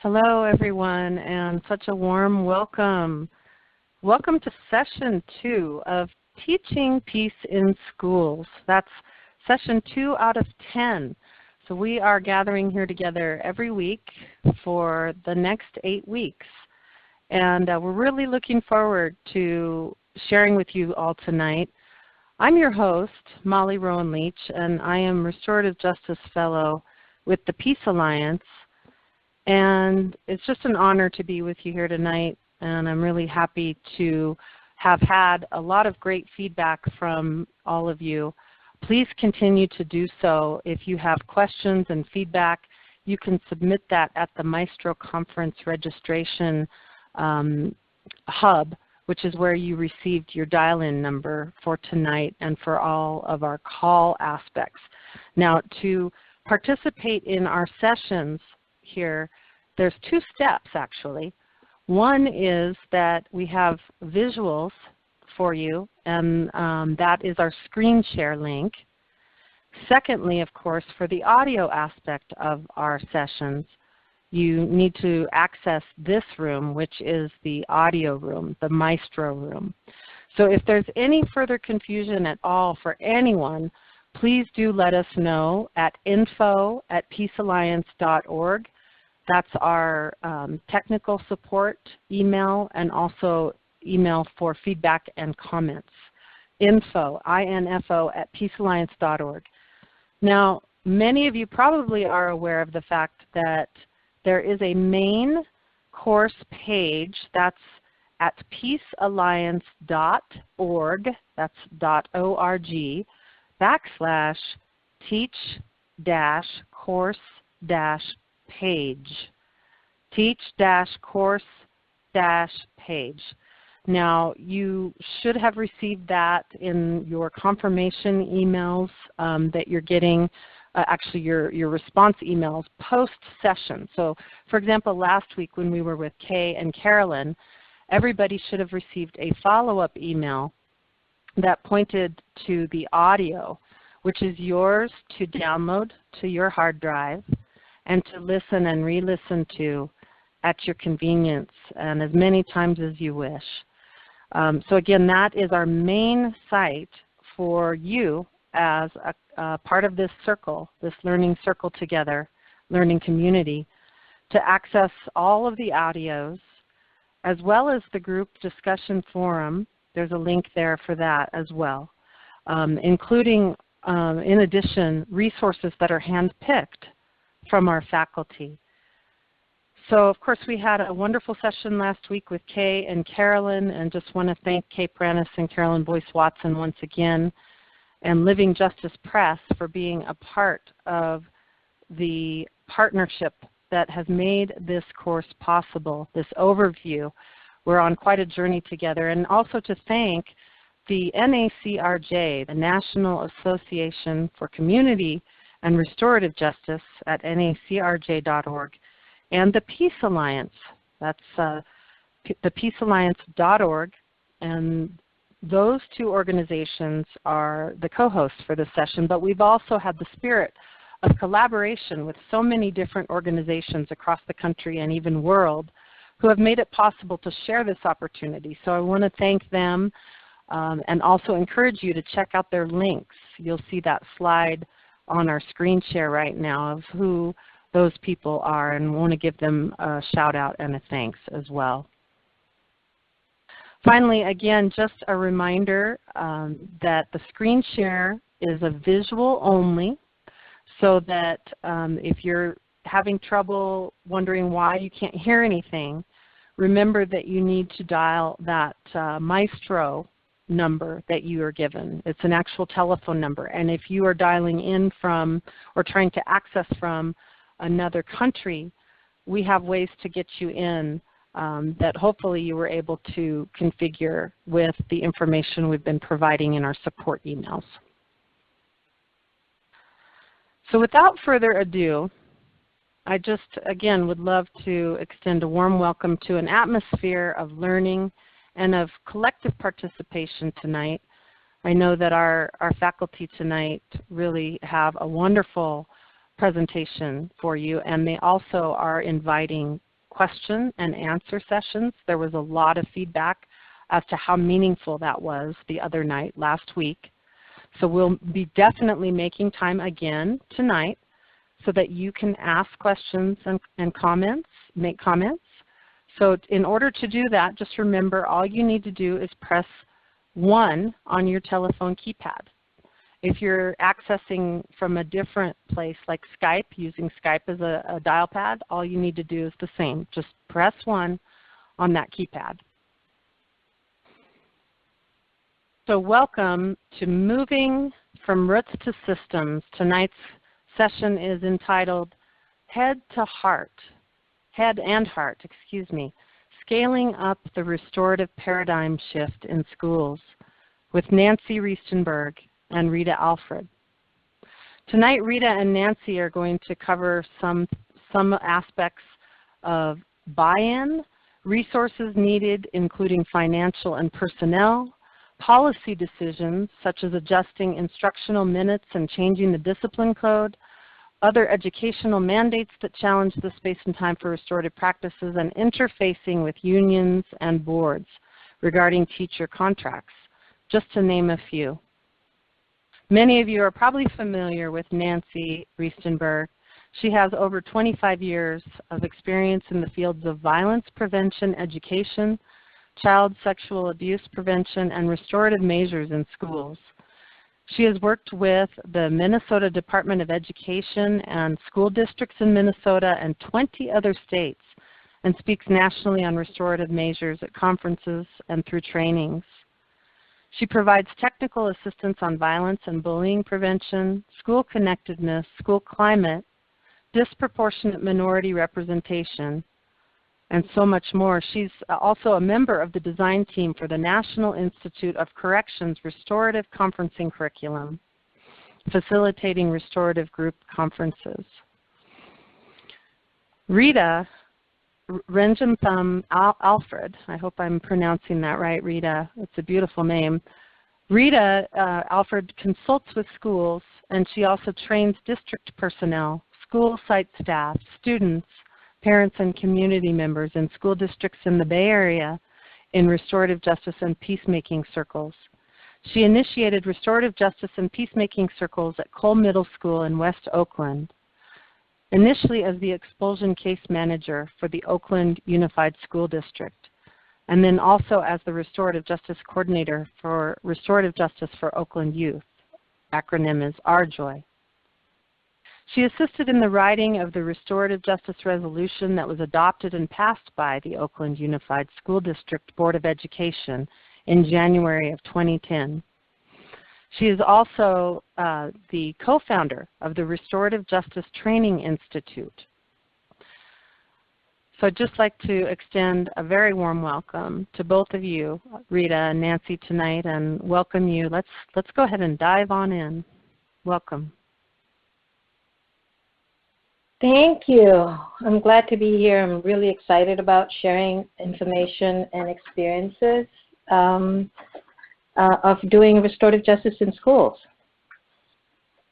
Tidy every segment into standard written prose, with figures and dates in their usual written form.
Hello, everyone, and such a warm welcome. Welcome to Session 2 of Teaching Peace in Schools. That's Session 2 out of 10. So we are gathering here together every week for the next 8 weeks. And we're really looking forward to sharing with you all tonight. I'm your host, Molly Rowan Leach, and I am Restorative Justice Fellow with the Peace Alliance. And it's just an honor to be with you here tonight, and I'm really happy to have had a lot of great feedback from all of you. Please continue to do so. If you have questions and feedback, you can submit that at the Maestro Conference registration hub, which is where you received your dial-in number for tonight and for all of our call aspects. Now, to participate in our sessions here, there's 2 steps actually. One is that we have visuals for you, and that is our screen share link. Secondly, of course, for the audio aspect of our sessions, you need to access this room, which is the audio room, the Maestro room. So if there's any further confusion at all for anyone, please do let us know at info@peacealliance.org. That's our technical support email, and also email for feedback and comments. info@peacealliance.org. Now, many of you probably are aware of the fact that there is a main course page that's at peacealliance.org, that's .org, /teach-course-page. Teach-course-page. Now, you should have received that in your confirmation emails that you're getting, actually your response emails post-session. So, for example, last week when we were with Kay and Carolyn, everybody should have received a follow-up email that pointed to the audio, which is yours to download to your hard drive and to listen and re-listen to at your convenience and as many times as you wish. So again, that is our main site for you as a part of this circle, this learning circle together, learning community, to access all of the audios as well as the group discussion forum. There's a link there for that as well, including, in addition, resources that are hand-picked from our faculty. So, of course, we had a wonderful session last week with Kay and Carolyn, and just want to thank Kay Pranis and Carolyn Boyce-Watson once again, and Living Justice Press for being a part of the partnership that has made this course possible, this overview. We're on quite a journey together. And also to thank the NACRJ, the National Association for Community and Restorative Justice at nacrj.org, and the Peace Alliance. That's thepeacealliance.org, and those 2 organizations are the co-hosts for this session, but we've also had the spirit of collaboration with so many different organizations across the country and even world who have made it possible to share this opportunity. So I want to thank them and also encourage you to check out their links. You'll see that slide on our screen share right now of who those people are, and want to give them a shout out and a thanks as well. Finally, again, just a reminder that the screen share is a visual only, so that if you're having trouble wondering why you can't hear anything, remember that you need to dial that Maestro number that you are given. It's an actual telephone number, and if you are dialing in from or trying to access from another country, we have ways to get you in that hopefully you were able to configure with the information we've been providing in our support emails. So without further ado, I just, again, would love to extend a warm welcome to an atmosphere of learning and of collective participation tonight. I know that our faculty tonight really have a wonderful presentation for you, and they also are inviting question and answer sessions. There was a lot of feedback as to how meaningful that was the other night, last week. So we'll be definitely making time again tonight so that you can ask questions and comments, make comments. So in order to do that, just remember all you need to do is press 1 on your telephone keypad. If you're accessing from a different place like Skype, using Skype as a dial pad, all you need to do is the same. Just press 1 on that keypad. So welcome to Moving from Roots to Systems. Tonight's session is entitled Head and Heart, Scaling Up the Restorative Paradigm Shift in Schools with Nancy Riestenberg and Rita Alfred. Tonight, Rita and Nancy are going to cover some aspects of buy-in, resources needed including financial and personnel, policy decisions such as adjusting instructional minutes and changing the discipline code, other educational mandates that challenge the space and time for restorative practices, and interfacing with unions and boards regarding teacher contracts, just to name a few. Many of you are probably familiar with Nancy Riestenberg. She has over 25 years of experience in the fields of violence prevention education, child sexual abuse prevention, and restorative measures in schools. She has worked with the Minnesota Department of Education and school districts in Minnesota and 20 other states, and speaks nationally on restorative measures at conferences and through trainings. She provides technical assistance on violence and bullying prevention, school connectedness, school climate, disproportionate minority representation, and so much more. She's also a member of the design team for the National Institute of Corrections Restorative Conferencing Curriculum, facilitating restorative group conferences. Rita Renjumtham Alfred, I hope I'm pronouncing that right, Rita. It's a beautiful name. Rita Alfred consults with schools, and she also trains district personnel, school site staff, students, parents, and community members in school districts in the Bay Area in restorative justice and peacemaking circles. She initiated restorative justice and peacemaking circles at Cole Middle School in West Oakland, initially as the expulsion case manager for the Oakland Unified School District, and then also as the restorative justice coordinator for restorative justice for Oakland Youth. Acronym is RJOY. She assisted in the writing of the restorative justice resolution that was adopted and passed by the Oakland Unified School District Board of Education in January of 2010. She is also the co-founder of the Restorative Justice Training Institute. So I'd just like to extend a very warm welcome to both of you, Rita and Nancy, tonight, and welcome you. Let's go ahead and dive on in. Welcome. Thank you. I'm glad to be here. I'm really excited about sharing information and experiences of doing restorative justice in schools.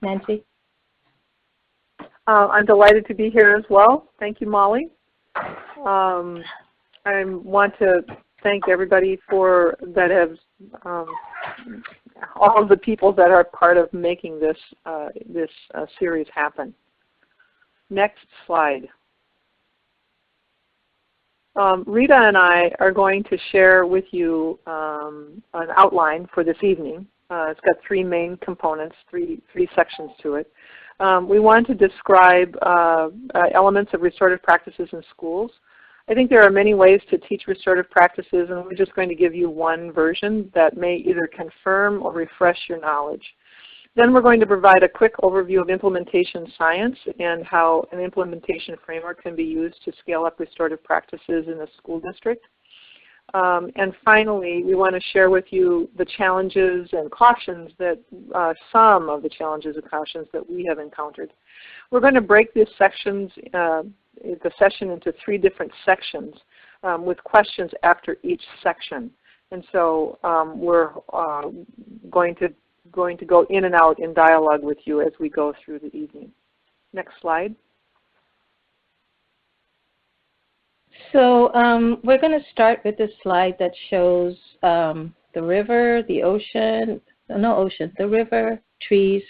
Nancy? I'm delighted to be here as well. Thank you, Molly. I want to thank everybody all of the people that are part of making this series happen. Next slide. Rita and I are going to share with you an outline for this evening. It's got 3 main components, three sections to it. We want to describe elements of restorative practices in schools. I think there are many ways to teach restorative practices, and we're just going to give you one version that may either confirm or refresh your knowledge. Then we're going to provide a quick overview of implementation science and how an implementation framework can be used to scale up restorative practices in a school district. And finally, we want to share with you the challenges and cautions that, some of the challenges and cautions that we have encountered. We're going to break the session into 3 different sections with questions after each section. And so we're going to go in and out in dialogue with you as we go through the evening. Next slide. So we're going to start with this slide that shows the river, the ocean, no ocean, the river, trees.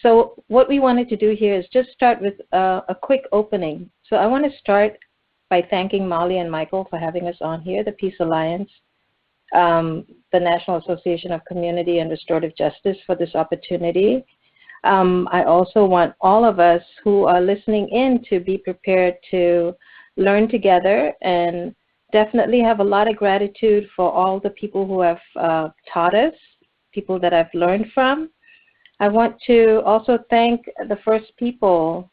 So what we wanted to do here is just start with a quick opening. So I want to start by thanking Molly and Michael for having us on here, the Peace Alliance, the National Association of Community and Restorative Justice, for this opportunity. I also want all of us who are listening in to be prepared to learn together, and definitely have a lot of gratitude for all the people who have taught us, people that I've learned from. I want to also thank the first people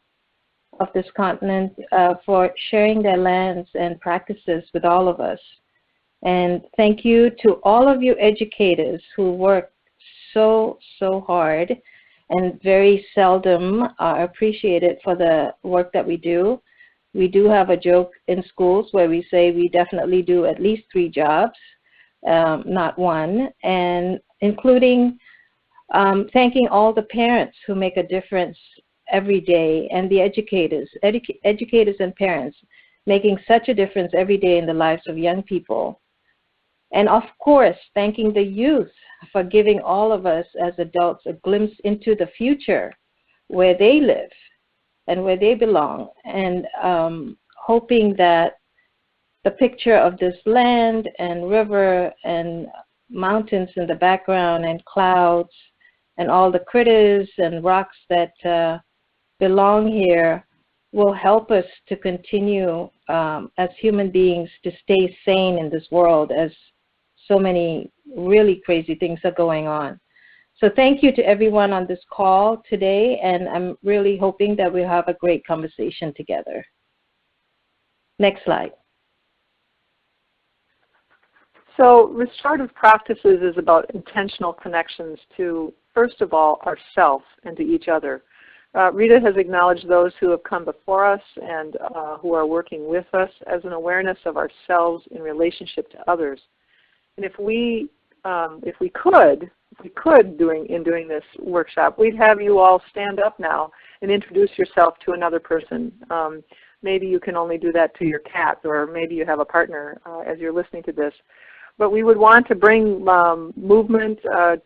of this continent for sharing their lands and practices with all of us. And thank you to all of you educators who work so hard and very seldom are appreciated for the work that we do. We do have a joke in schools where we say we definitely do at least 3 jobs, not 1, and including thanking all the parents who make a difference every day, and the educators and parents making such a difference every day in the lives of young people. And of course, thanking the youth for giving all of us as adults a glimpse into the future where they live and where they belong, and hoping that the picture of this land and river and mountains in the background and clouds and all the critters and rocks that belong here will help us to continue as human beings to stay sane in this world, as so many really crazy things are going on. So thank you to everyone on this call today, and I'm really hoping that we'll have a great conversation together. Next slide. So restorative practices is about intentional connections to, first of all, ourselves and to each other. Rita has acknowledged those who have come before us and who are working with us as an awareness of ourselves in relationship to others. And if we could doing this workshop, we'd have you all stand up now and introduce yourself to another person. Maybe you can only do that to your cat, or maybe you have a partner as you're listening to this. But we would want to bring movement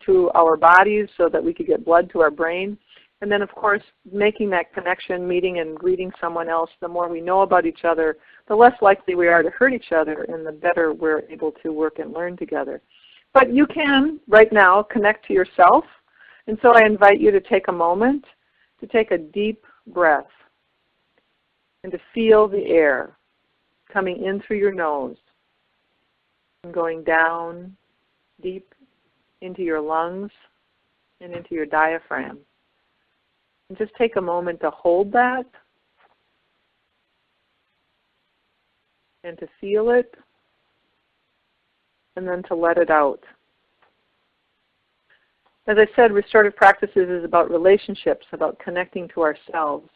to our bodies so that we could get blood to our brain. And then, of course, making that connection, meeting and greeting someone else, the more we know about each other, the less likely we are to hurt each other, and the better we're able to work and learn together. But you can, right now, connect to yourself. And so I invite you to take a moment to take a deep breath and to feel the air coming in through your nose and going down deep into your lungs and into your diaphragm. And just take a moment to hold that and to feel it, and then to let it out. As I said, restorative practices is about relationships, about connecting to ourselves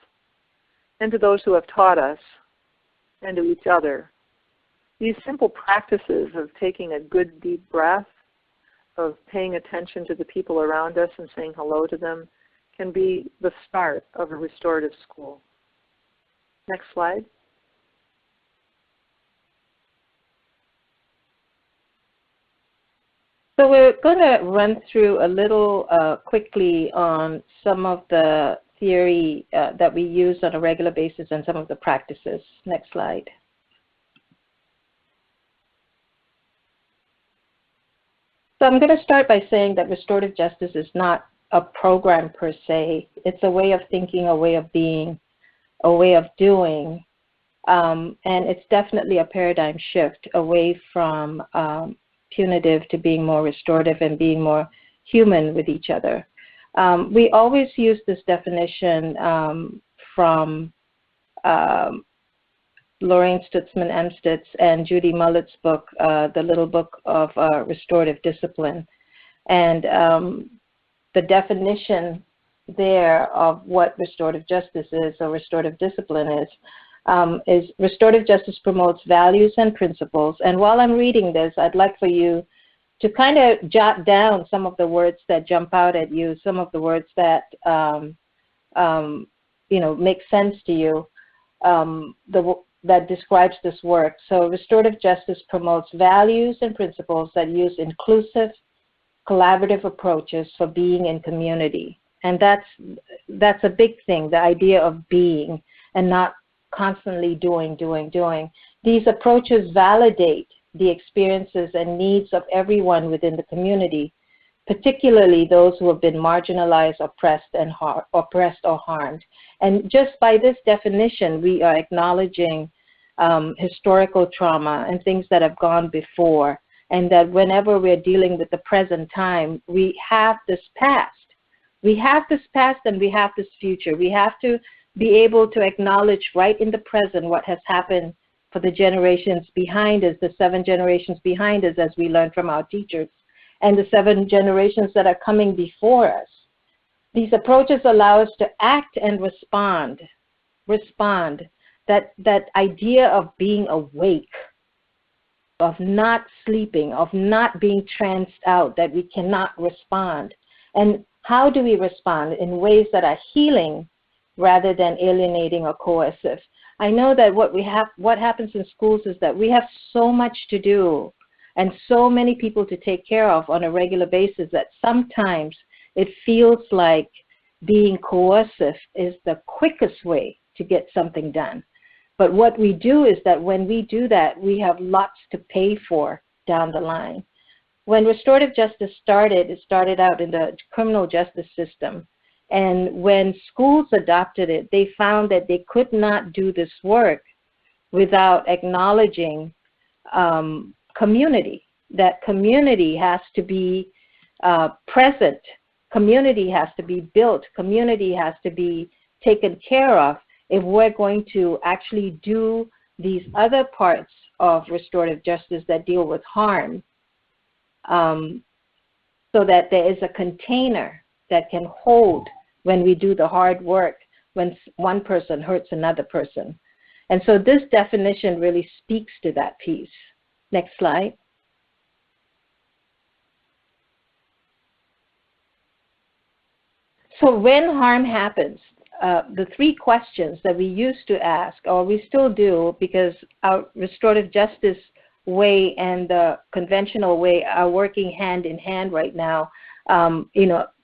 and to those who have taught us and to each other. These simple practices of taking a good deep breath, of paying attention to the people around us and saying hello to them, can be the start of a restorative school. Next slide. So we're going to run through a little quickly on some of the theory that we use on a regular basis and some of the practices. Next slide. So I'm going to start by saying that restorative justice is not a program per se. It's a way of thinking, a way of being, a way of doing, and it's definitely a paradigm shift away from punitive to being more restorative and being more human with each other. We always use this definition from Lorraine Stutzman-Emsted's and Judy Mullett's book, The Little Book of Restorative Discipline. And the definition there of what restorative justice is, or restorative discipline is restorative justice promotes values and principles. And while I'm reading this, I'd like for you to kind of jot down some of the words that jump out at you, some of the words that make sense to you. that describes this work. So restorative justice promotes values and principles that use inclusive, collaborative approaches for being in community. And that's a big thing, the idea of being and not constantly doing. These approaches validate the experiences and needs of everyone within the community, particularly those who have been marginalized, oppressed or harmed. And just by this definition, we are acknowledging historical trauma and things that have gone before, and that whenever we're dealing with the present time, we have this past. We have this past and we have this future. We have to be able to acknowledge right in the present what has happened for the generations behind us, the 7 generations behind us, as we learned from our teachers, and the 7 generations that are coming before us. These approaches allow us to act and respond. That idea of being awake, of not sleeping, of not being tranced out, that we cannot respond. And how do we respond? In ways that are healing rather than alienating or coercive. I know that what happens in schools is that we have so much to do and so many people to take care of on a regular basis that sometimes it feels like being coercive is the quickest way to get something done. But what we do is that when we do that, we have lots to pay for down the line. When restorative justice started, it started out in the criminal justice system. And when schools adopted it, they found that they could not do this work without acknowledging community, that community has to be present, community has to be built, community has to be taken care of if we're going to actually do these other parts of restorative justice that deal with harm, so that there is a container that can hold when we do the hard work, when one person hurts another person. And so this definition really speaks to that piece. Next slide. So when harm happens, the 3 questions that we used to ask, or we still do, because our restorative justice way and the conventional way are working hand in hand right now,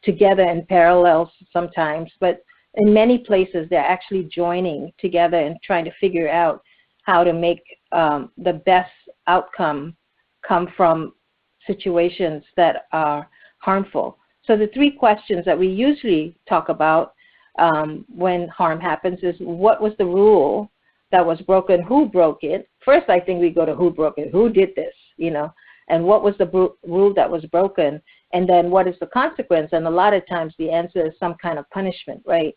together in parallel sometimes, but in many places they're actually joining together and trying to figure out how to make the best outcome come from situations that are harmful. So the 3 questions that we usually talk about when harm happens is, what was the rule that was broken? Who broke it? First, I think we go to who broke it, who did this, and what was the rule that was broken, and then what is the consequence? And a lot of times the answer is some kind of punishment, right?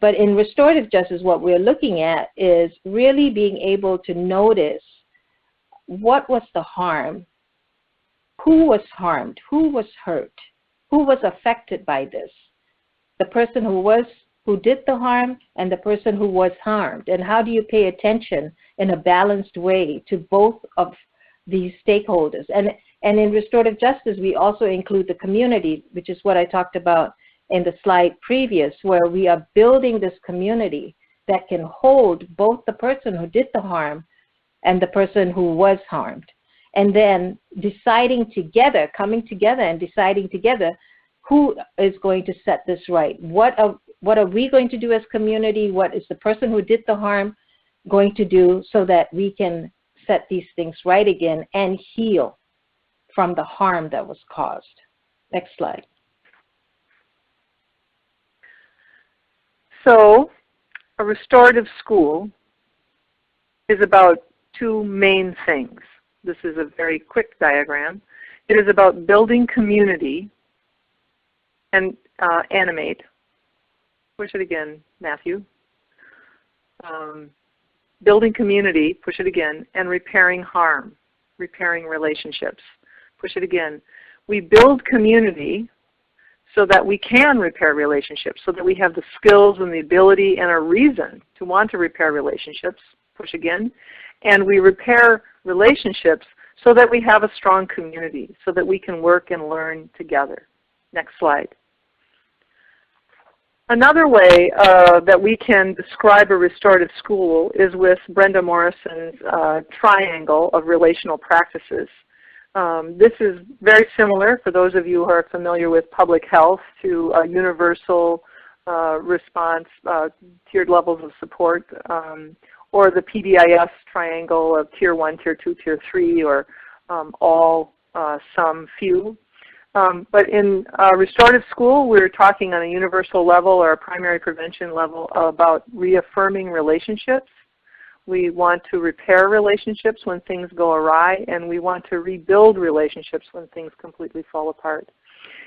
But in restorative justice, what we're looking at is really being able to notice what was the harm, who was harmed, who was hurt, who was affected by this, the person who did the harm and the person who was harmed, and how do you pay attention in a balanced way to both of these stakeholders. And in restorative justice, we also include the community, which is what I talked about in the slide previous, where we are building this community that can hold both the person who did the harm and the person who was harmed. And then deciding together, coming together and deciding together who is going to set this right. What are we going to do as community? What is the person who did the harm going to do so that we can set these things right again and heal from the harm that was caused? Next slide. So a restorative school is about 2 main things. This is a very quick diagram. It is about building community and animate. Push it again, Matthew. Building community, push it again, and repairing harm, repairing relationships. Push it again. We build community so that we can repair relationships, so that we have the skills and the ability and a reason to want to repair relationships. Push again. And we repair relationships so that we have a strong community, so that we can work and learn together. Next slide. Another way that we can describe a restorative school is with Brenda Morrison's triangle of relational practices. This is very similar, for those of you who are familiar with public health, to a universal response, tiered levels of support, or the PBIS triangle of Tier 1, Tier 2, Tier 3, or all, some, few. But in restorative school, we're talking on a universal level or a primary prevention level about reaffirming relationships. We want to repair relationships when things go awry, and we want to rebuild relationships when things completely fall apart.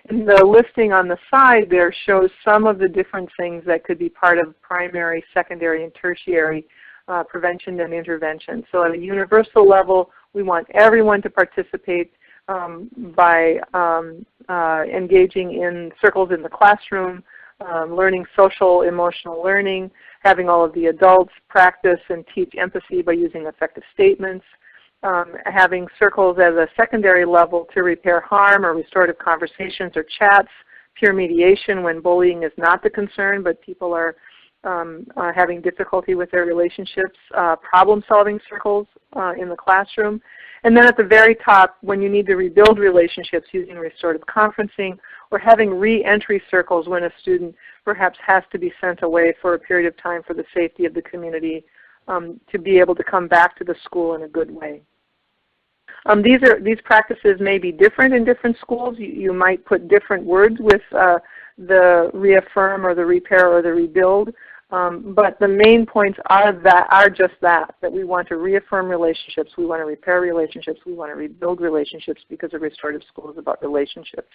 And the listing on the side there shows some of the different things that could be part of primary, secondary, and tertiary prevention and intervention. So at a universal level, we want everyone to participate by engaging in circles in the classroom, learning social emotional learning, having all of the adults practice and teach empathy by using effective statements, having circles at a secondary level to repair harm or restorative conversations or chats, peer mediation when bullying is not the concern but people are having difficulty with their relationships, problem-solving circles in the classroom. And then at the very top, when you need to rebuild relationships using restorative conferencing, or having re-entry circles when a student perhaps has to be sent away for a period of time for the safety of the community to be able to come back to the school in a good way. These practices may be different in different schools. You might put different words with the reaffirm or the repair or the rebuild. But the main points are just that we want to reaffirm relationships, we want to repair relationships, we want to rebuild relationships because a restorative school is about relationships.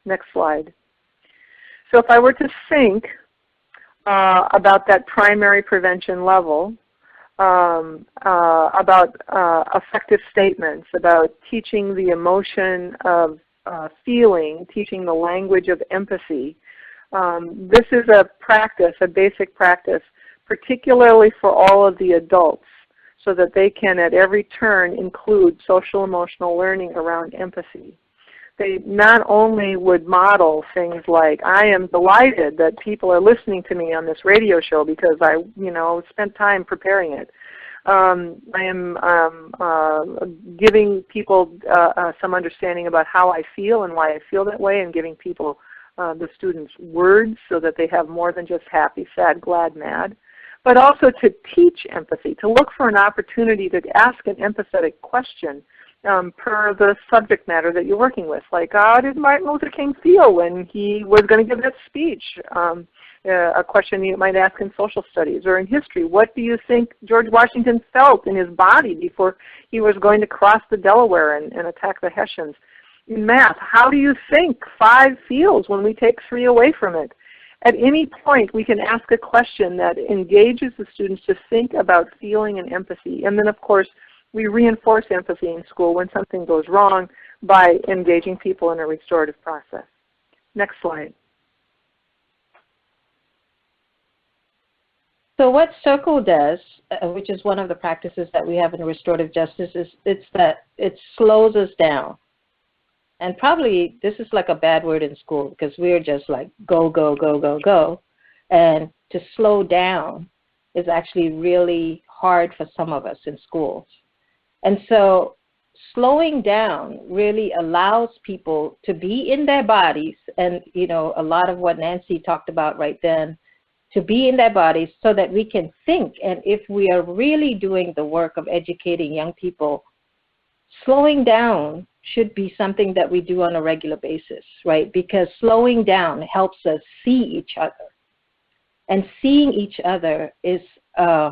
Next slide. So if I were to think about that primary prevention level, about effective statements, about teaching the emotion of feeling, teaching the language of empathy, this is a practice, a basic practice, particularly for all of the adults, so that they can at every turn include social emotional learning around empathy. They not only would model things like, I am delighted that people are listening to me on this radio show because I spent time preparing it. I am giving people some understanding about how I feel and why I feel that way, and giving people the students words so that they have more than just happy, sad, glad, mad, but also to teach empathy, to look for an opportunity to ask an empathetic question per the subject matter that you're working with. Like, how did Martin Luther King feel when he was going to give that speech? A question you might ask in social studies or in history. What do you think George Washington felt in his body before he was going to cross the Delaware and attack the Hessians? In math, how do you think 5 feels when we take 3 away from it? At any point, we can ask a question that engages the students to think about feeling and empathy. And then, of course, we reinforce empathy in school when something goes wrong by engaging people in a restorative process. Next slide. So what Circle does, which is one of the practices that we have in restorative justice, is it slows us down. And probably this is like a bad word in school because we're just like go, go, go, go, go. And to slow down is actually really hard for some of us in schools. And so slowing down really allows people to be in their bodies, and a lot of what Nancy talked about right then, to be in their bodies so that we can think. And if we are really doing the work of educating young people, slowing down should be something that we do on a regular basis, right? Because slowing down helps us see each other. And seeing each other is a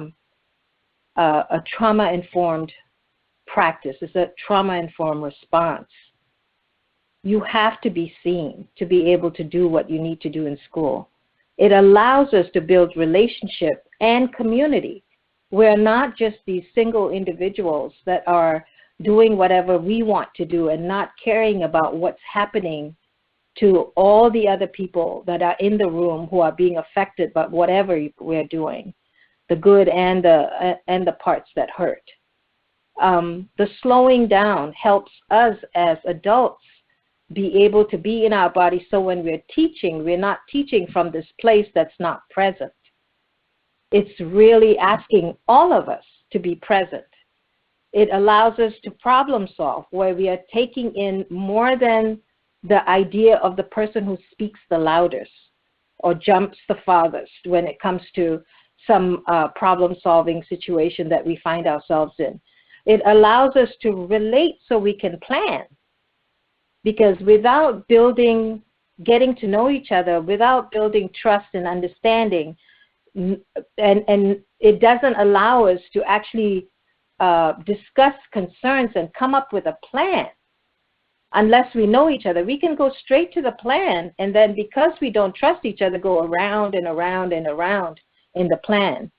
trauma-informed practice. It's a trauma-informed response. You have to be seen to be able to do what you need to do in school. It allows us to build relationship and community. We're not just these single individuals that are doing whatever we want to do and not caring about what's happening to all the other people that are in the room who are being affected by whatever we're doing, the good and the parts that hurt. The slowing down helps us as adults be able to be in our body, so when we're teaching, we're not teaching from this place that's not present. It's really asking all of us to be present. It allows us to problem solve, where we are taking in more than the idea of the person who speaks the loudest or jumps the farthest when it comes to some problem-solving situation that we find ourselves in. It allows us to relate so we can plan. Because without building, getting to know each other, without building trust and understanding, and it doesn't allow us to actually discuss concerns and come up with a plan. Unless we know each other, we can go straight to the plan, and then because we don't trust each other, go around and around and around in the plan.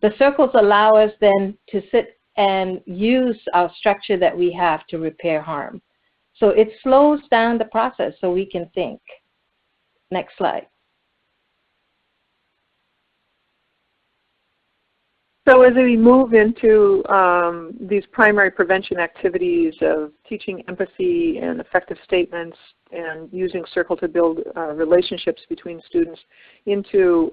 The circles allow us then to sit and use our structure that we have to repair harm. So it slows down the process so we can think. Next slide. So as we move into these primary prevention activities of teaching empathy and effective statements and using Circle to build relationships between students into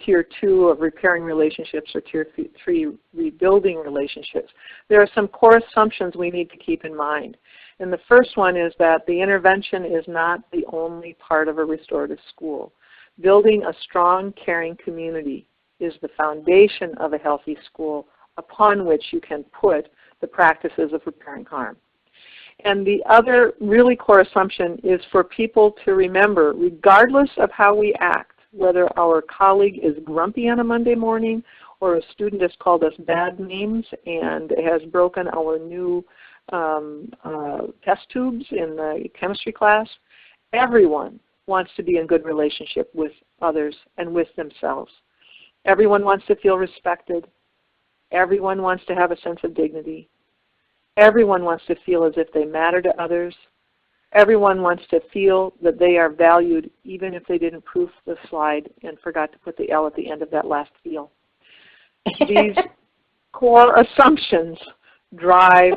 Tier 2 of repairing relationships or Tier 3 rebuilding relationships, there are some core assumptions we need to keep in mind. And the first one is that the intervention is not the only part of a restorative school. Building a strong, caring community is the foundation of a healthy school upon which you can put the practices of repairing harm. And the other really core assumption is for people to remember, regardless of how we act, whether our colleague is grumpy on a Monday morning or a student has called us bad names and has broken our new test tubes in the chemistry class, everyone wants to be in good relationship with others and with themselves. Everyone wants to feel respected. Everyone wants to have a sense of dignity. Everyone wants to feel as if they matter to others. Everyone wants to feel that they are valued, even if they didn't proof the slide and forgot to put the L at the end of that last feel. These core assumptions drive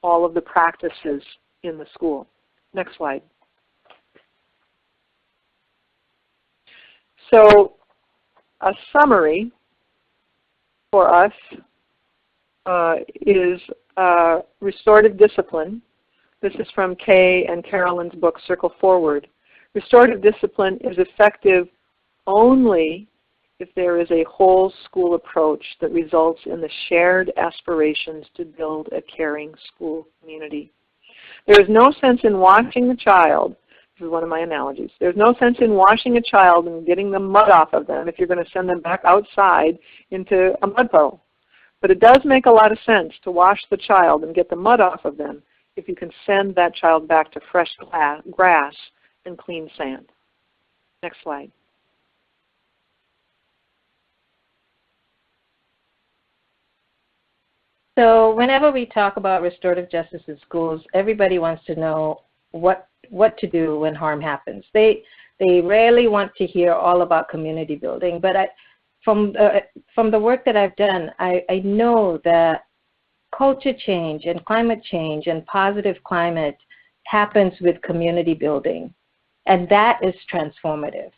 all of the practices in the school. Next slide. So a summary for us is restorative discipline. This is from Kay and Carolyn's book, Circle Forward. Restorative discipline is effective only if there is a whole school approach that results in the shared aspirations to build a caring school community. There is no sense in washing the child. This is one of my analogies. There's no sense in washing a child and getting the mud off of them if you're going to send them back outside into a mud puddle. But it does make a lot of sense to wash the child and get the mud off of them if you can send that child back to fresh grass and clean sand. Next slide. So whenever we talk about restorative justice in schools, everybody wants to know what to do when harm happens. They rarely want to hear all about community building, but from the work that I've done, I know that culture change and climate change and positive climate happens with community building, and that is transformative.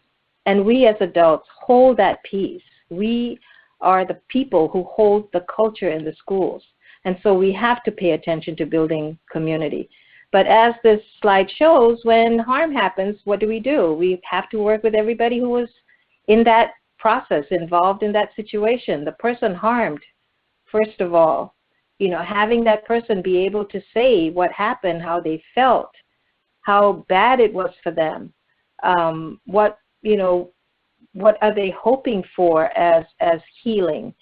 And we as adults hold that piece. We are the people who hold the culture in the schools, and so we have to pay attention to building community. But as this slide shows, when harm happens, what do? We have to work with everybody who was in that process, involved in that situation. The person harmed, first of all, having that person be able to say what happened, how they felt, how bad it was for them, what are they hoping for as healing.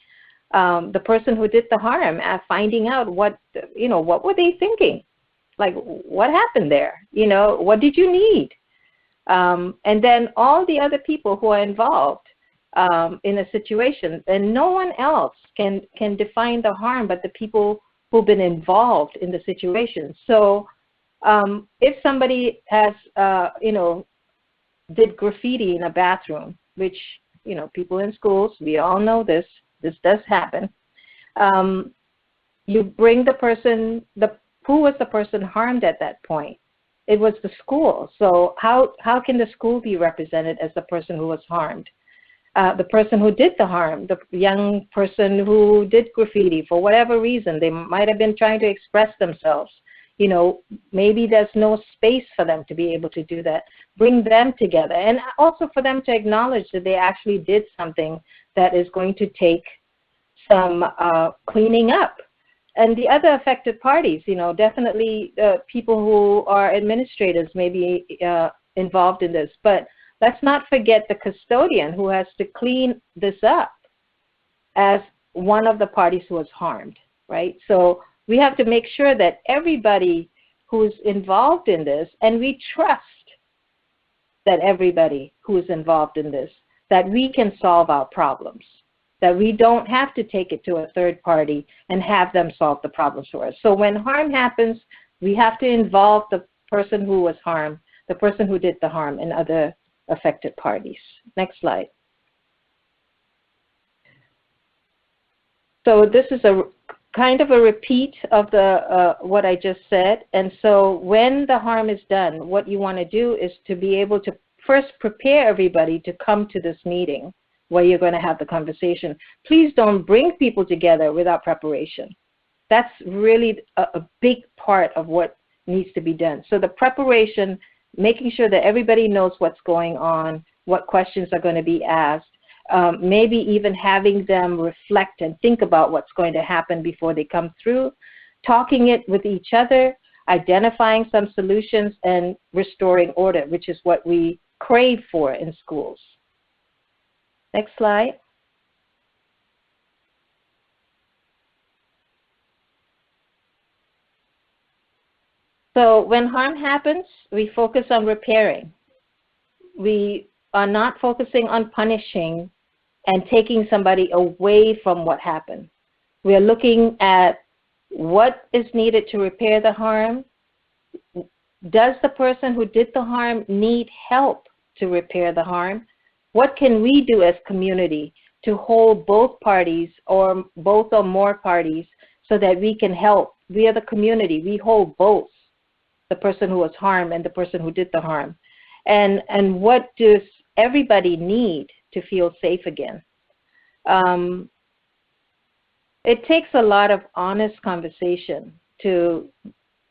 The person who did the harm, finding out what were they thinking? Like, what happened there? What did you need? And then all the other people who are involved in a situation, and no one else can define the harm but the people who've been involved in the situation. So if somebody has, did graffiti in a bathroom, which, people in schools, we all know this does happen, you bring the person, who was the person harmed at that point? it was the school. So how can the school be represented as the person who was harmed? The person who did the harm, the young person who did graffiti for whatever reason, they might have been trying to express themselves. You know, maybe there's no space for them to be able to do that. Bring them together, and also for them to acknowledge that they actually did something that is going to take some cleaning up. And the other affected parties, you know, definitely people who are administrators may be involved in this, but let's not forget the custodian who has to clean this up as one of the parties who was harmed, right? So we have to make sure that everybody who's involved in this, and we trust that everybody who is involved in this, that we can solve our problems, that we don't have to take it to a third party and have them solve the problems for us. So when harm happens, we have to involve the person who was harmed, the person who did the harm, and other affected parties. Next slide. So this is a kind of a repeat of the what I just said. And so when the harm is done, what you want to do is to be able to first prepare everybody to come to this meeting where you're going to have the conversation. Please don't bring people together without preparation. That's really a big part of what needs to be done. So the preparation, making sure that everybody knows what's going on, what questions are going to be asked, maybe even having them reflect and think about what's going to happen before they come through, talking it with each other, identifying some solutions, and restoring order, which is what we crave for in schools. Next slide. So when harm happens, we focus on repairing. We are not focusing on punishing and taking somebody away from what happened. We are looking at what is needed to repair the harm. Does the person who did the harm need help to repair the harm? What can we do as community to hold both parties or both or more parties so that we can help? We are the community. We hold both, the person who was harmed and the person who did the harm. And what does everybody need to feel safe again? It takes a lot of honest conversation to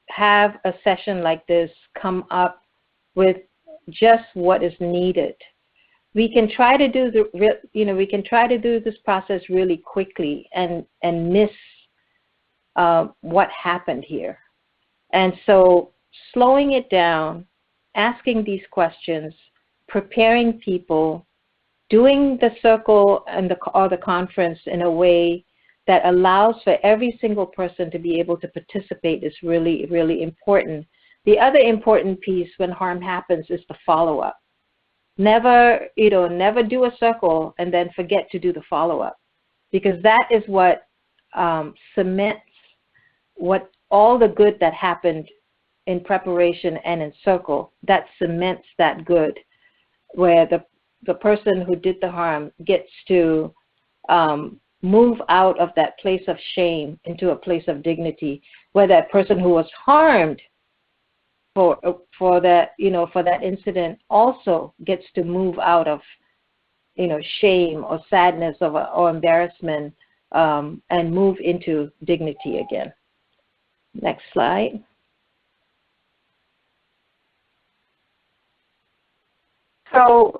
have a session like this come up with just what is needed. We can try to do we can try to do this process really quickly and miss what happened here. And so slowing it down, asking these questions, preparing people, doing the circle and or the conference in a way that allows for every single person to be able to participate is really, really important. The other important piece when harm happens is the follow-up. Never, never do a circle and then forget to do the follow-up, because that is what cements what all the good that happened in preparation and in circle, that cements that good, where the person who did the harm gets to move out of that place of shame into a place of dignity, where that person who was harmed for that incident also gets to move out of shame or sadness or embarrassment and move into dignity again. Next slide. So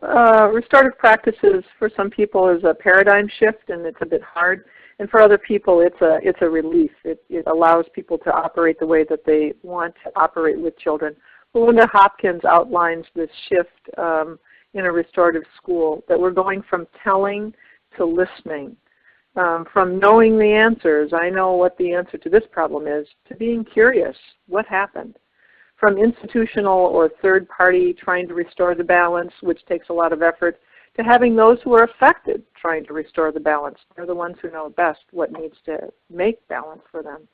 restorative practices for some people is a paradigm shift, and it's a bit hard. And for other people, it's a relief. It allows people to operate the way that they want to operate with children. Belinda Hopkins outlines this shift in a restorative school, that we're going from telling to listening, from knowing the answers, I know what the answer to this problem is, to being curious, what happened? From institutional or third party trying to restore the balance, which takes a lot of effort, to having those who are affected trying to restore the balance. They're the ones who know best what needs to make balance for them.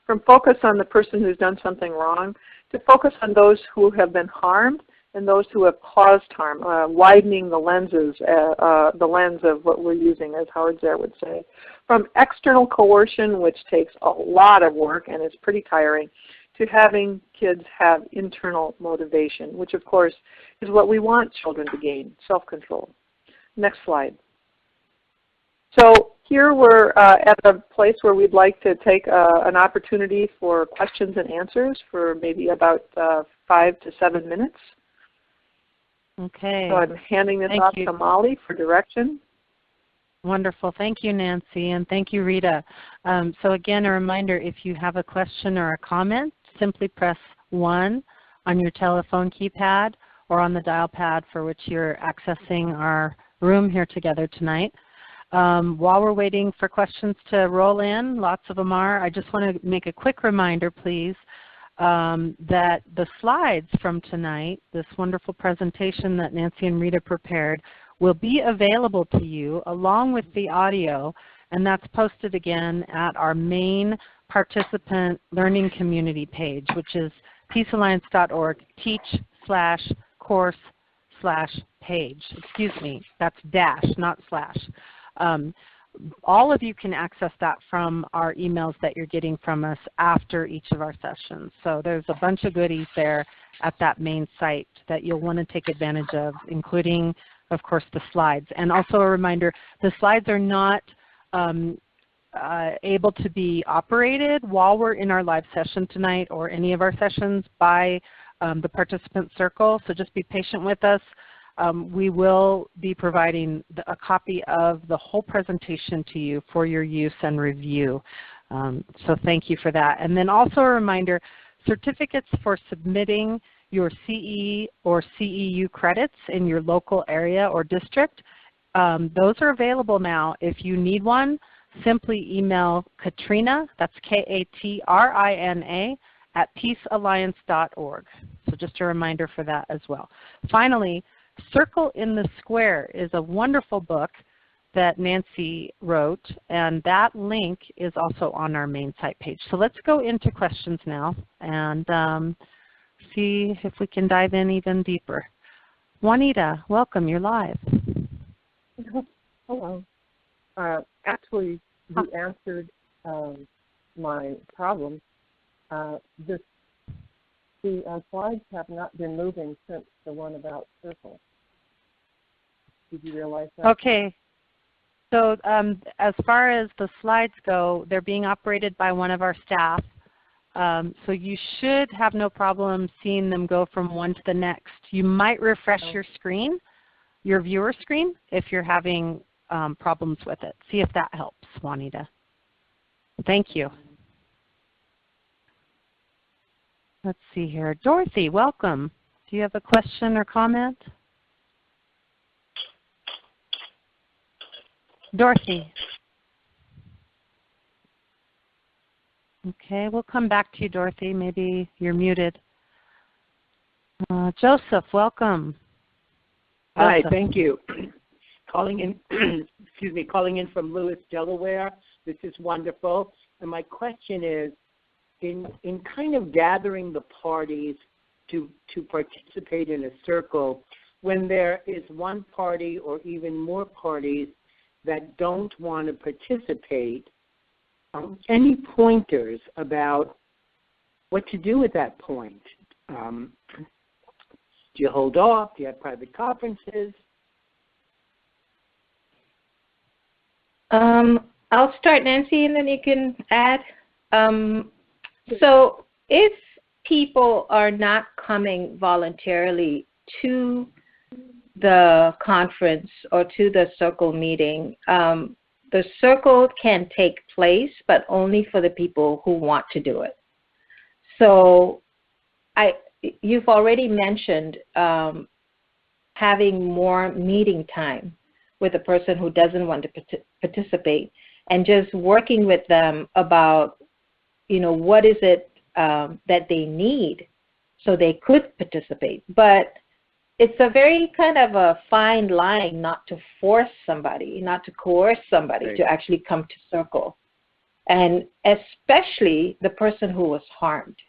From focus on the person who's done something wrong to focus on those who have been harmed and those who have caused harm, widening the lenses, the lens of what we're using, as Howard Zare would say. From external coercion, which takes a lot of work and is pretty tiring, to having kids have internal motivation, which of course is what we want children to gain, self-control. Next slide. So here we're at a place where we'd like to take an opportunity for questions and answers for maybe about 5 to 7 minutes. Okay. So I'm handing this off to Molly for direction. Wonderful. Thank you, Nancy, and thank you, Rita. So again, a reminder, if you have a question or a comment, simply press 1 on your telephone keypad or on the dial pad for which you're accessing our room here together tonight. While we're waiting for questions to roll in, lots of them are, I just want to make a quick reminder, please, that the slides from tonight, this wonderful presentation that Nancy and Rita prepared, will be available to you along with the audio, and that's posted again at our main participant learning community page, which is peacealliance.org teach/course/page. Excuse me, that's dash, not slash. All of you can access that from our emails that you're getting from us after each of our sessions. So there's a bunch of goodies there at that main site that you'll want to take advantage of, including, of course, the slides. And also a reminder, the slides are not able to be operated while we're in our live session tonight or any of our sessions by the participant circle, so just be patient with us. We will be providing a copy of the whole presentation to you for your use and review. So thank you for that. And then also a reminder, certificates for submitting your CE or CEU credits in your local area or district, those are available now. If you need one, simply email Katrina, that's Katrina, at peacealliance.org. So just a reminder for that as well. Finally, Circle in the Square is a wonderful book that Nancy wrote, and that link is also on our main site page. So let's go into questions now and see if we can dive in even deeper. Juanita, welcome, you're live. Hello. Actually, you answered my problem. The slides have not been moving since the one about circle. Did you realize that? Okay. So as far as the slides go, they're being operated by one of our staff. So you should have no problem seeing them go from one to the next. You might refresh your screen, your viewer screen, if you're having problems with it. See if that helps, Juanita. Thank you. Let's see here. Dorothy, welcome. Do you have a question or comment? Dorothy. Okay, we'll come back to you, Dorothy. Maybe you're muted. Joseph, welcome. Hi, Joseph. thank you. Calling in, excuse me, calling in from Lewis, Delaware. This is wonderful. And my question is, in kind of gathering the parties to participate in a circle, when there is one party or even more parties that don't want to participate, any pointers about what to do at that point? Do you hold off? Do you have private conferences? I'll start, Nancy, and then you can add. So if people are not coming voluntarily to the conference or to the circle meeting, the circle can take place, but only for the people who want to do it. So you've already mentioned having more meeting time with a person who doesn't want to participate, and just working with them about, what is it that they need so they could participate. But it's a very kind of a fine line not to force somebody, not to coerce somebody Right. to actually come to circle. And especially the person who was harmed.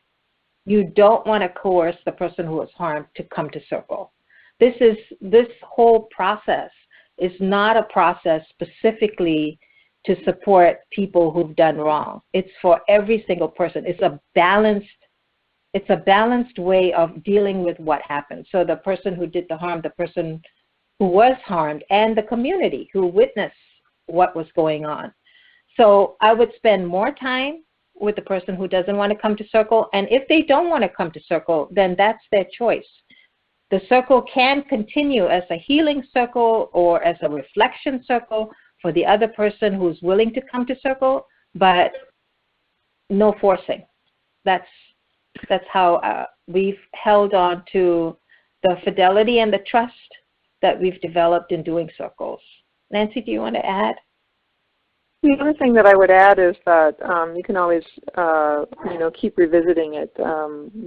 You don't want to coerce the person who was harmed to come to circle. This whole process is not a process specifically to support people who've done wrong. It's for every single person. It's a balanced it's a balanced way of dealing with what happened. So the person who did the harm, the person who was harmed, and the community who witnessed what was going on. So I would spend more time with the person who doesn't want to come to circle, and if they don't want to come to circle, then that's their choice. The circle can continue as a healing circle or as a reflection circle for the other person who's willing to come to circle, but no forcing. That's how we've held on to the fidelity and the trust that we've developed in doing circles. Nancy, do you want to add? The other thing that I would add is that you can always, keep revisiting it.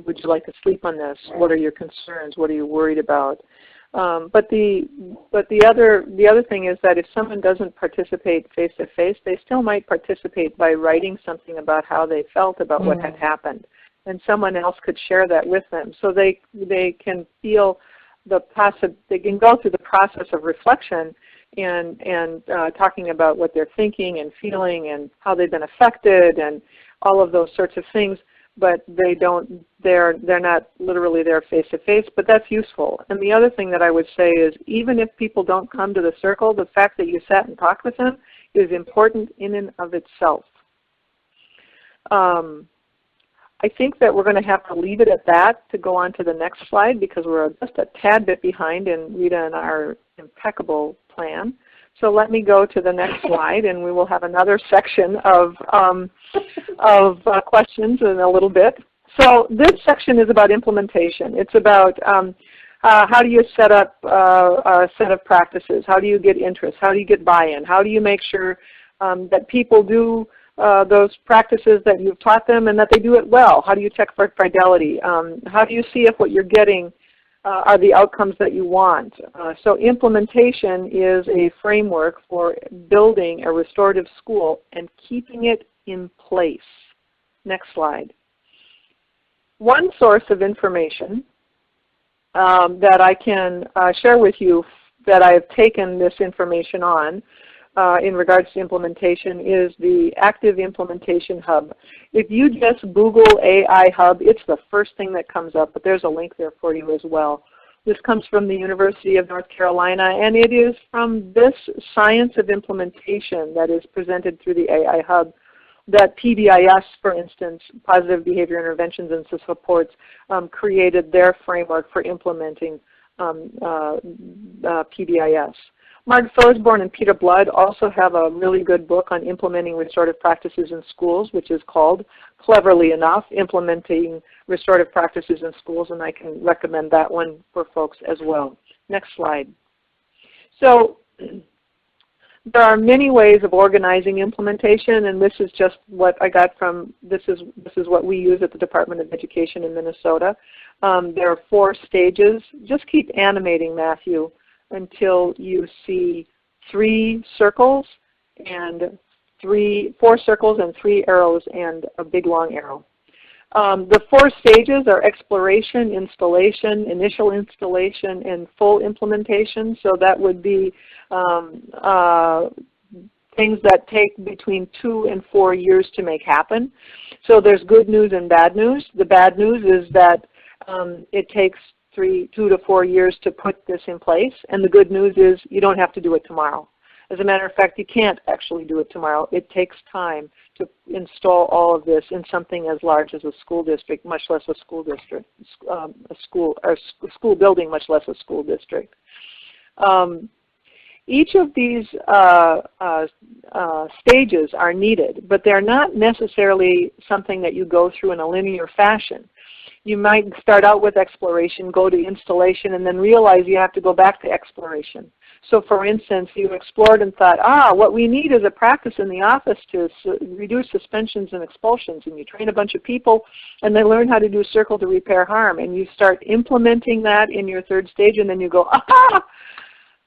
Would you like to sleep on this? What are your concerns? What are you worried about? But the other thing is that if someone doesn't participate face to face, they still might participate by writing something about how they felt about what had happened, and someone else could share that with them, so they can feel they can go through the process of reflection and talking about what they're thinking and feeling and how they've been affected and all of those sorts of things, but they're not literally there face to face, but that's useful. And the other thing that I would say is, even if people don't come to the circle, the fact that you sat and talked with them is important in and of itself. I think that we're going to have to leave it at that to go on to the next slide, because we're just a tad bit behind in Rita and our impeccable plan. So let me go to the next slide, and we will have another section of questions in a little bit. So this section is about implementation. It's about how do you set up a set of practices? How do you get interest? How do you get buy-in? How do you make sure that people do those practices that you've taught them and that they do it well? How do you check for fidelity? How do you see if what you're getting are the outcomes that you want? So implementation is a framework for building a restorative school and keeping it in place. Next slide. One source of information that I can share with you that I have taken this information on in regards to implementation is the Active Implementation Hub. If you just Google AI Hub, it's the first thing that comes up, but there's a link there for you as well. This comes from the University of North Carolina, and it is from this science of implementation that is presented through the AI Hub that PBIS, for instance, Positive Behavior Interventions and Supports, created their framework for implementing PBIS. Mark Thorsborn and Peter Blood also have a really good book on implementing restorative practices in schools, which is called, cleverly enough, Implementing Restorative Practices in Schools, and I can recommend that one for folks as well. Next slide. So there are many ways of organizing implementation, and this is just what I got from, this is what we use at the Department of Education in Minnesota. There are 4 stages. Just keep animating, Matthew, until you see 4 circles and 3 arrows and a big long arrow. The 4 stages are exploration, installation, initial installation, and full implementation. So that would be things that take between 2 and 4 years to make happen. So there's good news and bad news. The bad news is that it takes 2 to 4 years to put this in place, and the good news is you don't have to do it tomorrow. As a matter of fact, you can't actually do it tomorrow. It takes time to install all of this in something as large as a school district, much less a school district, school building, much less a school district. Each of these stages are needed, but they're not necessarily something that you go through in a linear fashion. You might start out with exploration, go to installation, and then realize you have to go back to exploration. So for instance, you explored and thought, what we need is a practice in the office to reduce suspensions and expulsions. And you train a bunch of people, and they learn how to do circle to repair harm. And you start implementing that in your 3rd stage, and then you go,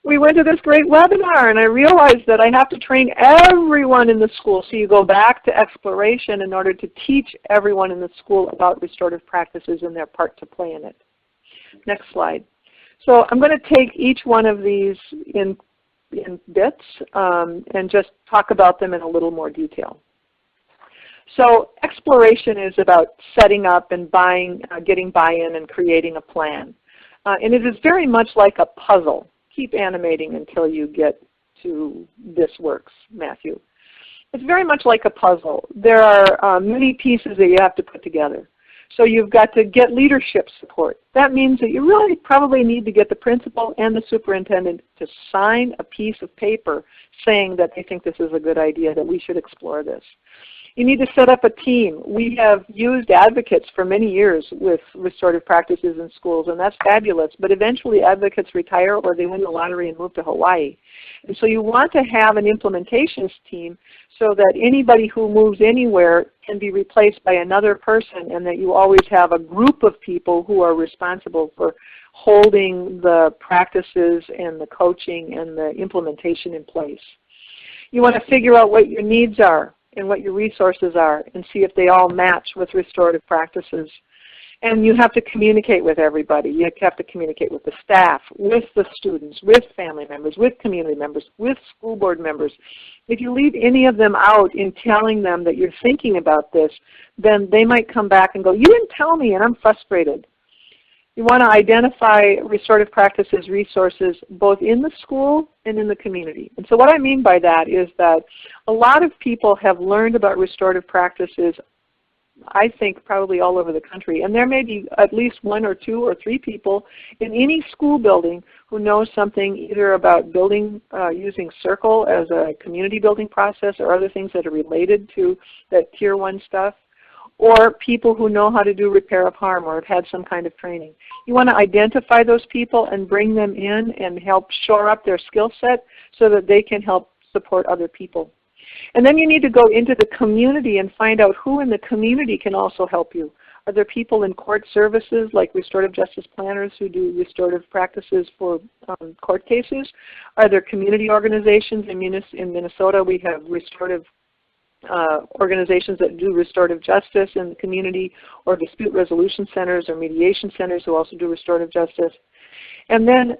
we went to this great webinar, and I realized that I have to train everyone in the school. So you go back to exploration in order to teach everyone in the school about restorative practices and their part to play in it. Next slide. So I'm going to take each one of these in bits and just talk about them in a little more detail. So exploration is about setting up and getting buy-in and creating a plan. And it is very much like a puzzle. Keep animating until you get to this works, Matthew. It's very much like a puzzle. There are many pieces that you have to put together. So you've got to get leadership support. That means that you really probably need to get the principal and the superintendent to sign a piece of paper saying that they think this is a good idea, that we should explore this. You need to set up a team. We have used advocates for many years with restorative practices in schools, and that's fabulous. But eventually advocates retire or they win the lottery and move to Hawaii. And so you want to have an implementations team so that anybody who moves anywhere can be replaced by another person, and that you always have a group of people who are responsible for holding the practices and the coaching and the implementation in place. You want to figure out what your needs are and what your resources are and see if they all match with restorative practices. And you have to communicate with everybody. You have to communicate with the staff, with the students, with family members, with community members, with school board members. If you leave any of them out in telling them that you're thinking about this, then they might come back and go, you didn't tell me and I'm frustrated. You want to identify restorative practices resources both in the school and in the community. And so what I mean by that is that a lot of people have learned about restorative practices, I think probably all over the country. And there may be at least 1 or 2 or 3 people in any school building who know something either about building, using Circle as a community building process or other things that are related to that Tier 1 stuff, or people who know how to do repair of harm or have had some kind of training. You want to identify those people and bring them in and help shore up their skill set so that they can help support other people. And then you need to go into the community and find out who in the community can also help you. Are there people in court services like restorative justice planners who do restorative practices for court cases? Are there community organizations in Minnesota? We have restorative organizations that do restorative justice in the community, or dispute resolution centers or mediation centers who also do restorative justice. And then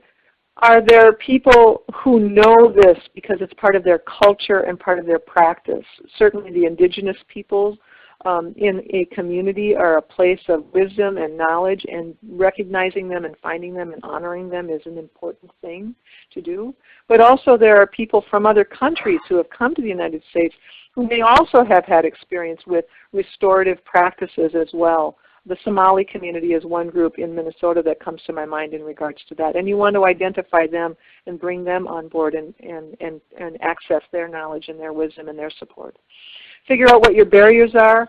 are there people who know this because it's part of their culture and part of their practice? Certainly the indigenous peoples in a community are a place of wisdom and knowledge, and recognizing them and finding them and honoring them is an important thing to do. But also there are people from other countries who have come to the United States who may also have had experience with restorative practices as well. The Somali community is one group in Minnesota that comes to my mind in regards to that. And you want to identify them and bring them on board and access their knowledge and their wisdom and their support. Figure out what your barriers are.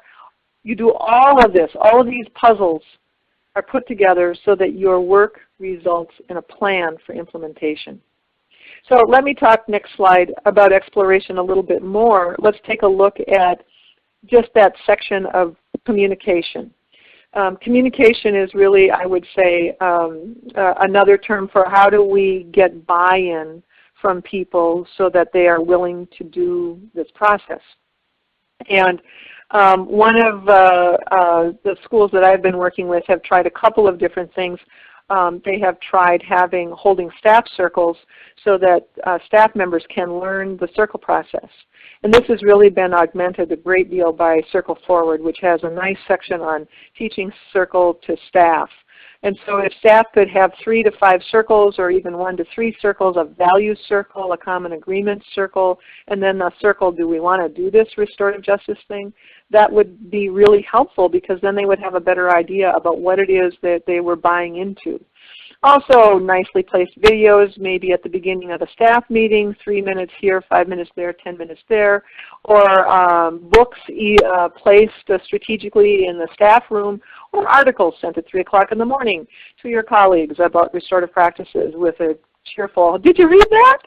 You do all of this. All of these puzzles are put together so that your work results in a plan for implementation. So let me talk next slide about exploration a little bit more. Let's take a look at just that section of communication. Communication is really, I would say, another term for how do we get buy-in from people so that they are willing to do this process. And one of the schools that I've been working with have tried a couple of different things. They have tried holding staff circles so that staff members can learn the circle process. And this has really been augmented a great deal by Circle Forward, which has a nice section on teaching circle to staff. And so if staff could have 3 to 5 circles or even 1 to 3 circles, a value circle, a common agreement circle, and then a circle, do we want to do this restorative justice thing? That would be really helpful because then they would have a better idea about what it is that they were buying into. Also, nicely placed videos, maybe at the beginning of a staff meeting, 3 minutes here, 5 minutes there, 10 minutes there, or books placed strategically in the staff room, or articles sent at 3 o'clock in the morning to your colleagues about restorative practices with a cheerful, did you read that?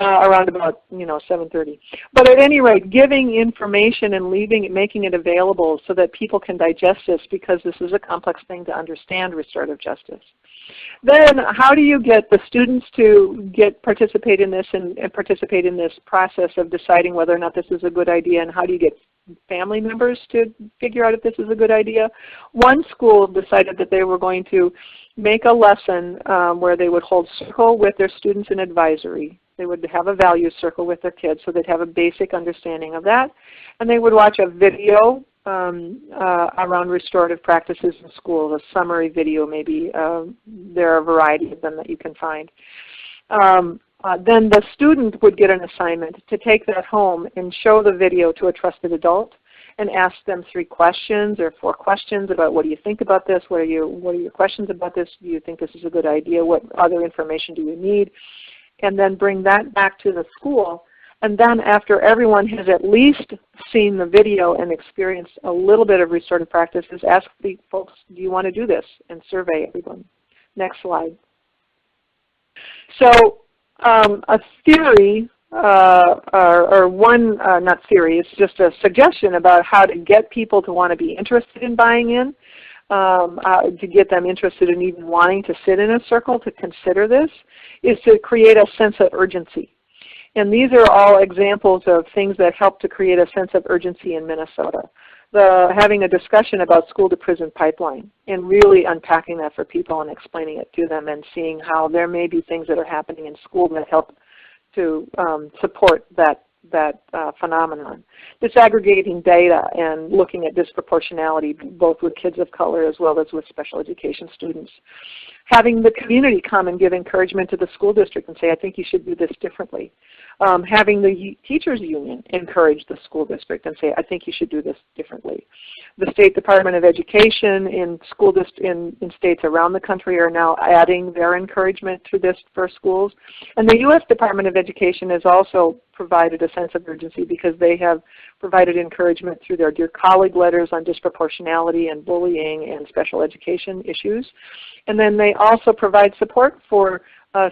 Around about 7:30. But at any rate, giving information and making it available so that people can digest this, because this is a complex thing to understand restorative justice. Then how do you get the students to participate in this and participate in this process of deciding whether or not this is a good idea, and how do you get family members to figure out if this is a good idea? One school decided that they were going to make a lesson where they would hold circle with their students in advisory. They would have a value circle with their kids so they'd have a basic understanding of that. And they would watch a video around restorative practices in schools, a summary video maybe. There are a variety of them that you can find. Then the student would get an assignment to take that home and show the video to a trusted adult and ask them 3 questions or 4 questions about what do you think about this, what are your questions about this, do you think this is a good idea, what other information do you need, and then bring that back to the school. And then after everyone has at least seen the video and experienced a little bit of restorative practices, ask the folks, do you want to do this, and survey everyone. Next slide. So a theory, or one, not theory, it's just a suggestion about how to get people to want to be interested in buying in, to get them interested in even wanting to sit in a circle to consider this, is to create a sense of urgency. And these are all examples of things that help to create a sense of urgency in Minnesota. Having a discussion about school to prison pipeline and really unpacking that for people and explaining it to them and seeing how there may be things that are happening in school that help to support that phenomenon. Disaggregating data and looking at disproportionality both with kids of color as well as with special education students. Having the community come and give encouragement to the school district and say, I think you should do this differently. Having the teachers union encourage the school district and say, I think you should do this differently. The State Department of Education in states around the country are now adding their encouragement to this for schools. And the U.S. Department of Education has also provided a sense of urgency because they have provided encouragement through their Dear Colleague letters on disproportionality and bullying and special education issues. And then they also provide support for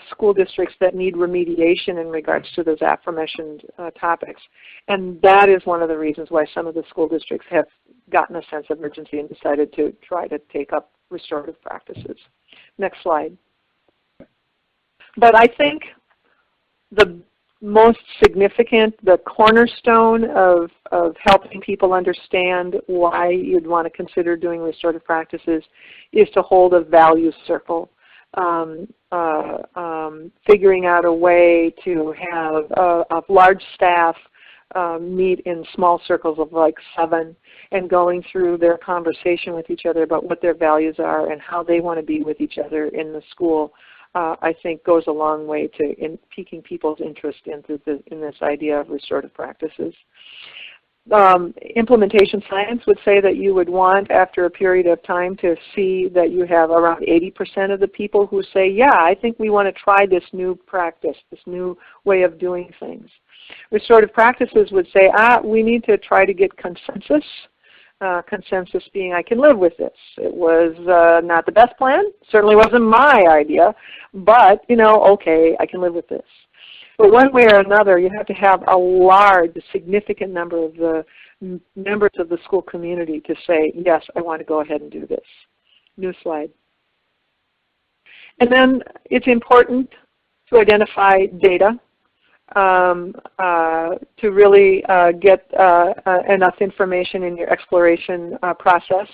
school districts that need remediation in regards to those aforementioned topics. And that is one of the reasons why some of the school districts have gotten a sense of urgency and decided to try to take up restorative practices. Next slide. But I think the most significant, the cornerstone of helping people understand why you'd want to consider doing restorative practices is to hold a values circle. Figuring out a way to have a large staff meet in small circles of like 7 and going through their conversation with each other about what their values are and how they want to be with each other in the school, I think goes a long way to piquing people's interest in this idea of restorative practices. Implementation science would say that you would want, after a period of time, to see that you have around 80% of the people who say, yeah, I think we want to try this new practice, this new way of doing things. Restorative practices would say, we need to try to get consensus. Consensus being, I can live with this. It was not the best plan, certainly wasn't my idea, but, okay, I can live with this. But one way or another, you have to have a large, significant number of the members of the school community to say, yes, I want to go ahead and do this. New slide. And then it's important to identify data to really get enough information in your exploration process.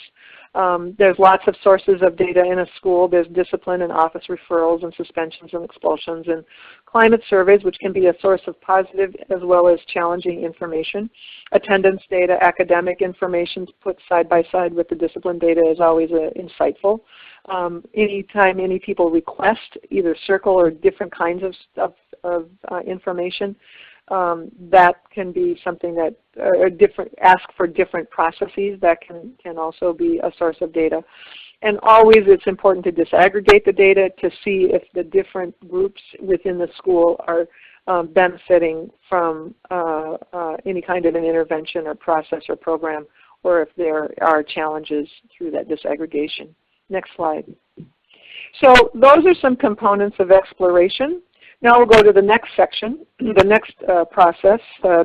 There's lots of sources of data in a school. There's discipline and office referrals and suspensions and expulsions and climate surveys, which can be a source of positive as well as challenging information. Attendance data, academic information put side by side with the discipline data is always insightful. Anytime any people request either circle or different kinds of information, that can be something that ask for different processes. That can also be a source of data. And always it's important to disaggregate the data to see if the different groups within the school are benefiting from any kind of an intervention or process or program, or if there are challenges through that disaggregation. Next slide. So those are some components of exploration. Now we'll go to the next section, the next process,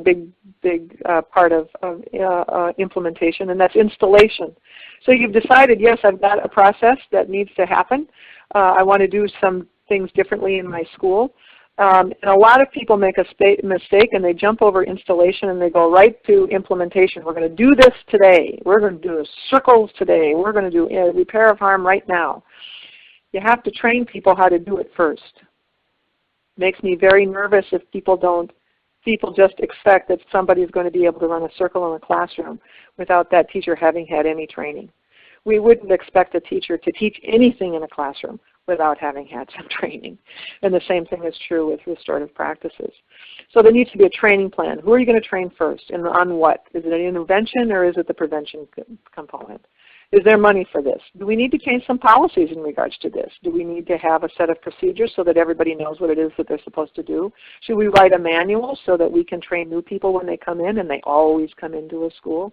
big part of implementation, and that's installation. So you've decided, yes, I've got a process that needs to happen. I want to do some things differently in my school. And a lot of people make a mistake and they jump over installation and they go right to implementation. We're going to do this today. We're going to do circles today. We're going to do repair of harm right now. You have to train people how to do it first. Makes me very nervous if people don't people just expect that somebody is going to be able to run a circle in a classroom without that teacher having had any training. We wouldn't expect a teacher to teach anything in a classroom without having had some training. And the same thing is true with restorative practices. So there needs to be a training plan. Who are you going to train first and on what? Is it an intervention or is it the prevention component? Is there money for this? Do we need to change some policies in regards to this? Do we need to have a set of procedures so that everybody knows what it is that they're supposed to do? Should we write a manual so that we can train new people when they come in and they always come into a school?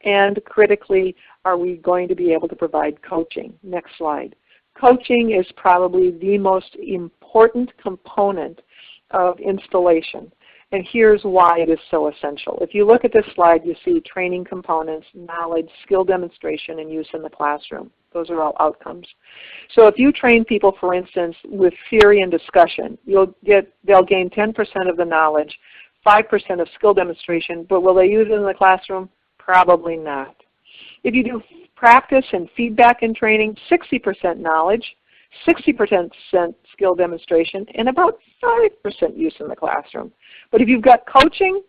And critically, are we going to be able to provide coaching? Next slide. Coaching is probably the most important component of installation. And here's why it is so essential. If you look at this slide, you see training components, knowledge, skill demonstration, and use in the classroom. Those are all outcomes. So if you train people, for instance, with theory and discussion, they'll gain 10% of the knowledge, 5% of skill demonstration, but will they use it in the classroom? Probably not. If you do practice and feedback in training, 60% knowledge, 60% skill demonstration, and about 5% use in the classroom. But if you've got coaching,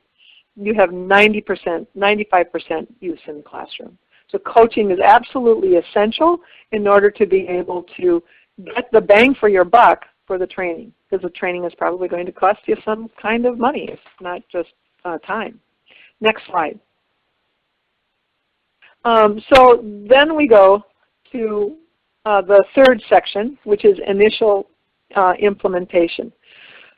you have 90%, 95% use in the classroom. So coaching is absolutely essential in order to be able to get the bang for your buck for the training, because the training is probably going to cost you some kind of money, if not just time. Next slide. So then we go to the third section, which is initial implementation.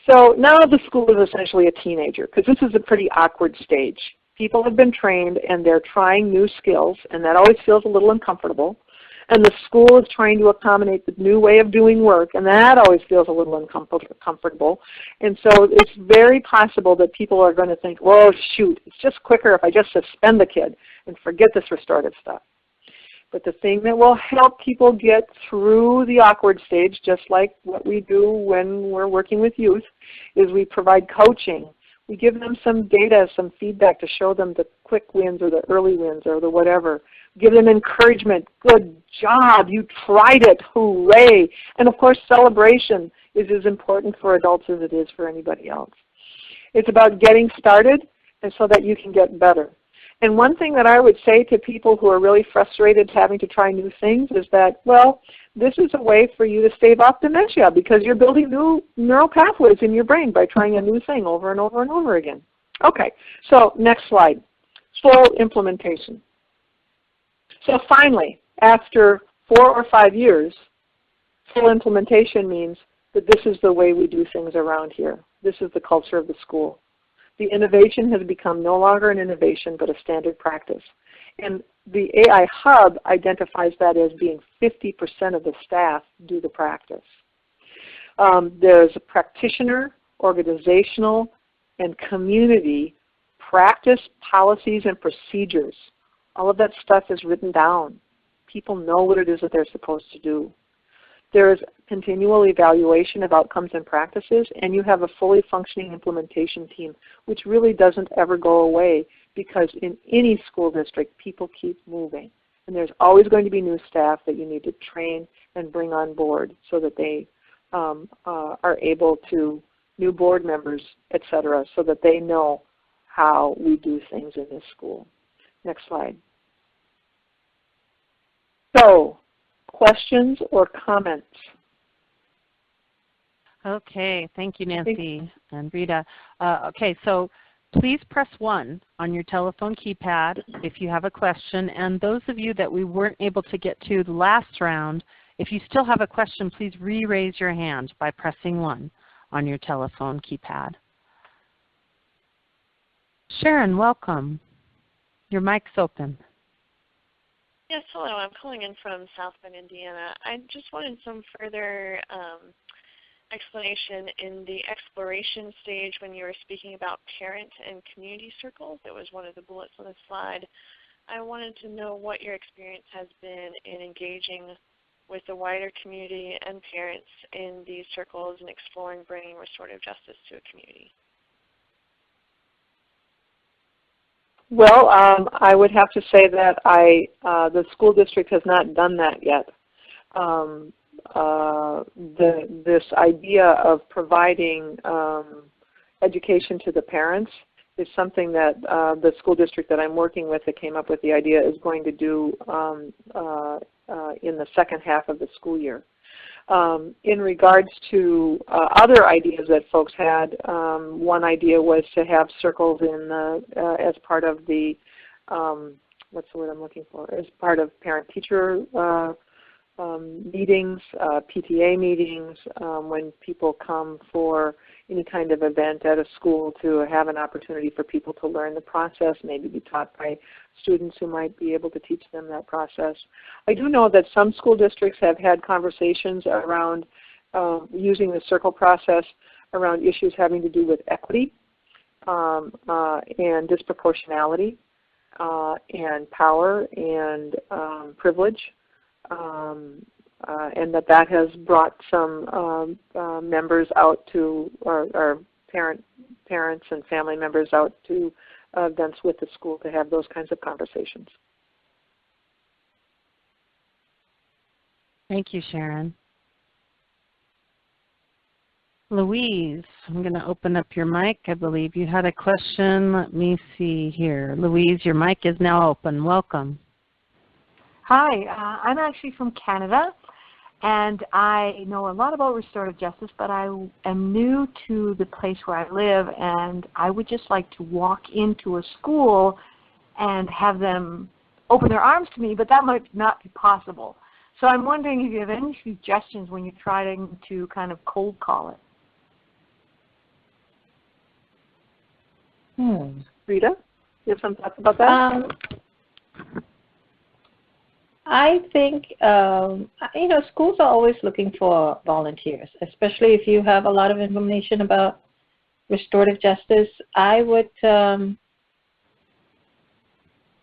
So now the school is essentially a teenager, because this is a pretty awkward stage. People have been trained and they're trying new skills, and that always feels a little uncomfortable. And the school is trying to accommodate the new way of doing work, and that always feels a little uncomfortable. And so it's very possible that people are going to think, well, shoot, it's just quicker if I just suspend the kid and forget this restorative stuff. But the thing that will help people get through the awkward stage, just like what we do when we're working with youth, is we provide coaching. We give them some data, some feedback to show them the quick wins or the early wins or the whatever. Give them encouragement. Good job. You tried it. Hooray. And of course, celebration is as important for adults as it is for anybody else. It's about getting started and so that you can get better. And one thing that I would say to people who are really frustrated having to try new things is that, well, this is a way for you to stave off dementia because you're building new neural pathways in your brain by trying a new thing over and over and over again. Okay, so next slide, full implementation. So finally, after 4 or 5 years, full implementation means that this is the way we do things around here. This is the culture of the school. The innovation has become no longer an innovation but a standard practice. And the AI Hub identifies that as being 50% of the staff do the practice. There's a practitioner, organizational, and community practice policies and procedures. All of that stuff is written down. People know what it is that they're supposed to do. There is continual evaluation of outcomes and practices, and you have a fully functioning implementation team, which really doesn't ever go away because in any school district, people keep moving. And there's always going to be new staff that you need to train and bring on board so that they are able to, new board members, et cetera, so that they know how we do things in this school. Next slide. So, questions or comments? Okay, thank you, Nancy and Rita. Okay, so please press 1 on your telephone keypad if you have a question. And those of you that we weren't able to get to the last round, if you still have a question, please re-raise your hand by pressing 1 on your telephone keypad. Sharon, welcome. Your mic's open. Yes, hello. I'm calling in from South Bend, Indiana. I just wanted some further explanation in the exploration stage when you were speaking about parent and community circles. It was one of the bullets on the slide. I wanted to know what your experience has been in engaging with the wider community and parents in these circles and exploring bringing restorative justice to a community. Well, I would have to say that the school district has not done that yet. This idea of providing education to the parents is something that the school district that I'm working with that came up with the idea is going to do in the second half of the school year. In regards to other ideas that folks had, one idea was to have circles in the, as part of the, what's the word I'm looking for, as part of parent-teacher meetings, PTA meetings, when people come for any kind of event at a school, to have an opportunity for people to learn the process, maybe be taught by students who might be able to teach them that process. I do know that some school districts have had conversations around using the circle process around issues having to do with equity and disproportionality and power and privilege. And that has brought some members out to, or parents and family members out to events with the school to have those kinds of conversations. Thank you, Sharon. Louise, I'm going to open up your mic. I believe you had a question. Let me see here. Louise, your mic is now open. Welcome. Hi, I'm actually from Canada, and I know a lot about restorative justice, but I am new to the place where I live, and I would just like to walk into a school and have them open their arms to me, but that might not be possible. So I'm wondering if you have any suggestions when you're trying to kind of cold call it. Rita, you have some thoughts about that? I think, you know, schools are always looking for volunteers, especially if you have a lot of information about restorative justice. I would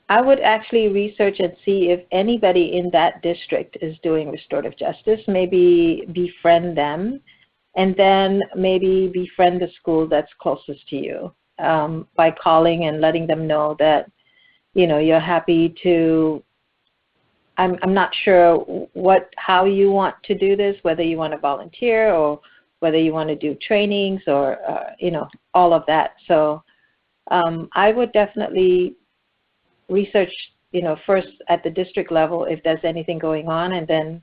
actually research and see if anybody in that district is doing restorative justice, maybe befriend them, and then maybe befriend the school that's closest to you by calling and letting them know that, you know, you're happy to. I'm not sure how you want to do this, whether you want to volunteer or whether you want to do trainings or, you know, all of that. So I would definitely research, you know, first at the district level if there's anything going on, and then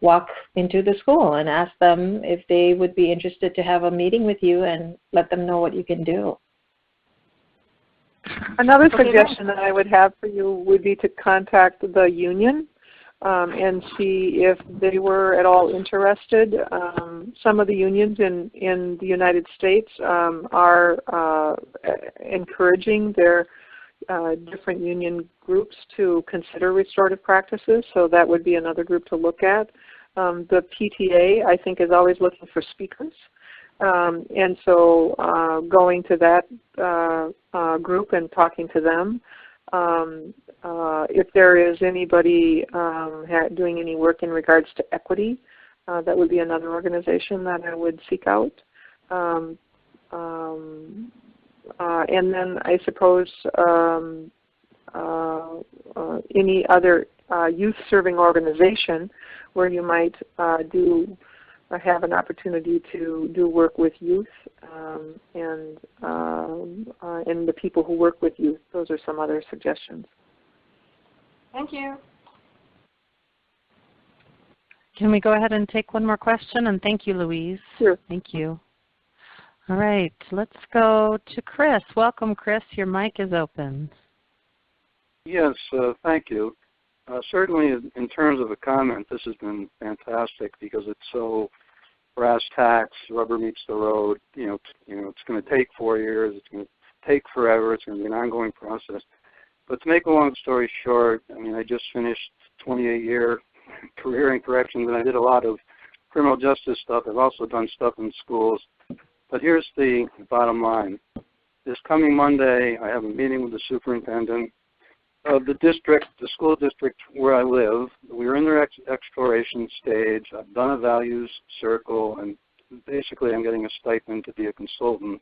walk into the school and ask them if they would be interested to have a meeting with you and let them know what you can do. Another suggestion that I would have for you would be to contact the union and see if they were at all interested. Some of the unions in the United States are encouraging their different union groups to consider restorative practices, so that would be another group to look at. The PTA, I think, is always looking for speakers. And so going to that group and talking to them. If there is anybody doing any work in regards to equity, that would be another organization that I would seek out. And then I suppose any other youth-serving organization where you might have an opportunity to do work with youth and the people who work with youth. Those are some other suggestions. Thank you. Can we go ahead and take one more question? And thank you, Louise. Sure. Thank you. All right, let's go to Chris. Welcome, Chris. Your mic is open. Yes, thank you. Certainly, in terms of a comment, this has been fantastic because it's so brass tacks, rubber meets the road. You know, it's going to take 4 years. It's going to take forever. It's going to be an ongoing process. But to make a long story short, I mean, I just finished a 28-year career in corrections, and I did a lot of criminal justice stuff. I've also done stuff in schools. But here's the bottom line. This coming Monday, I have a meeting with the superintendent of the district, the school district where I live. We're in their exploration stage. I've done a values circle, and basically I'm getting a stipend to be a consultant.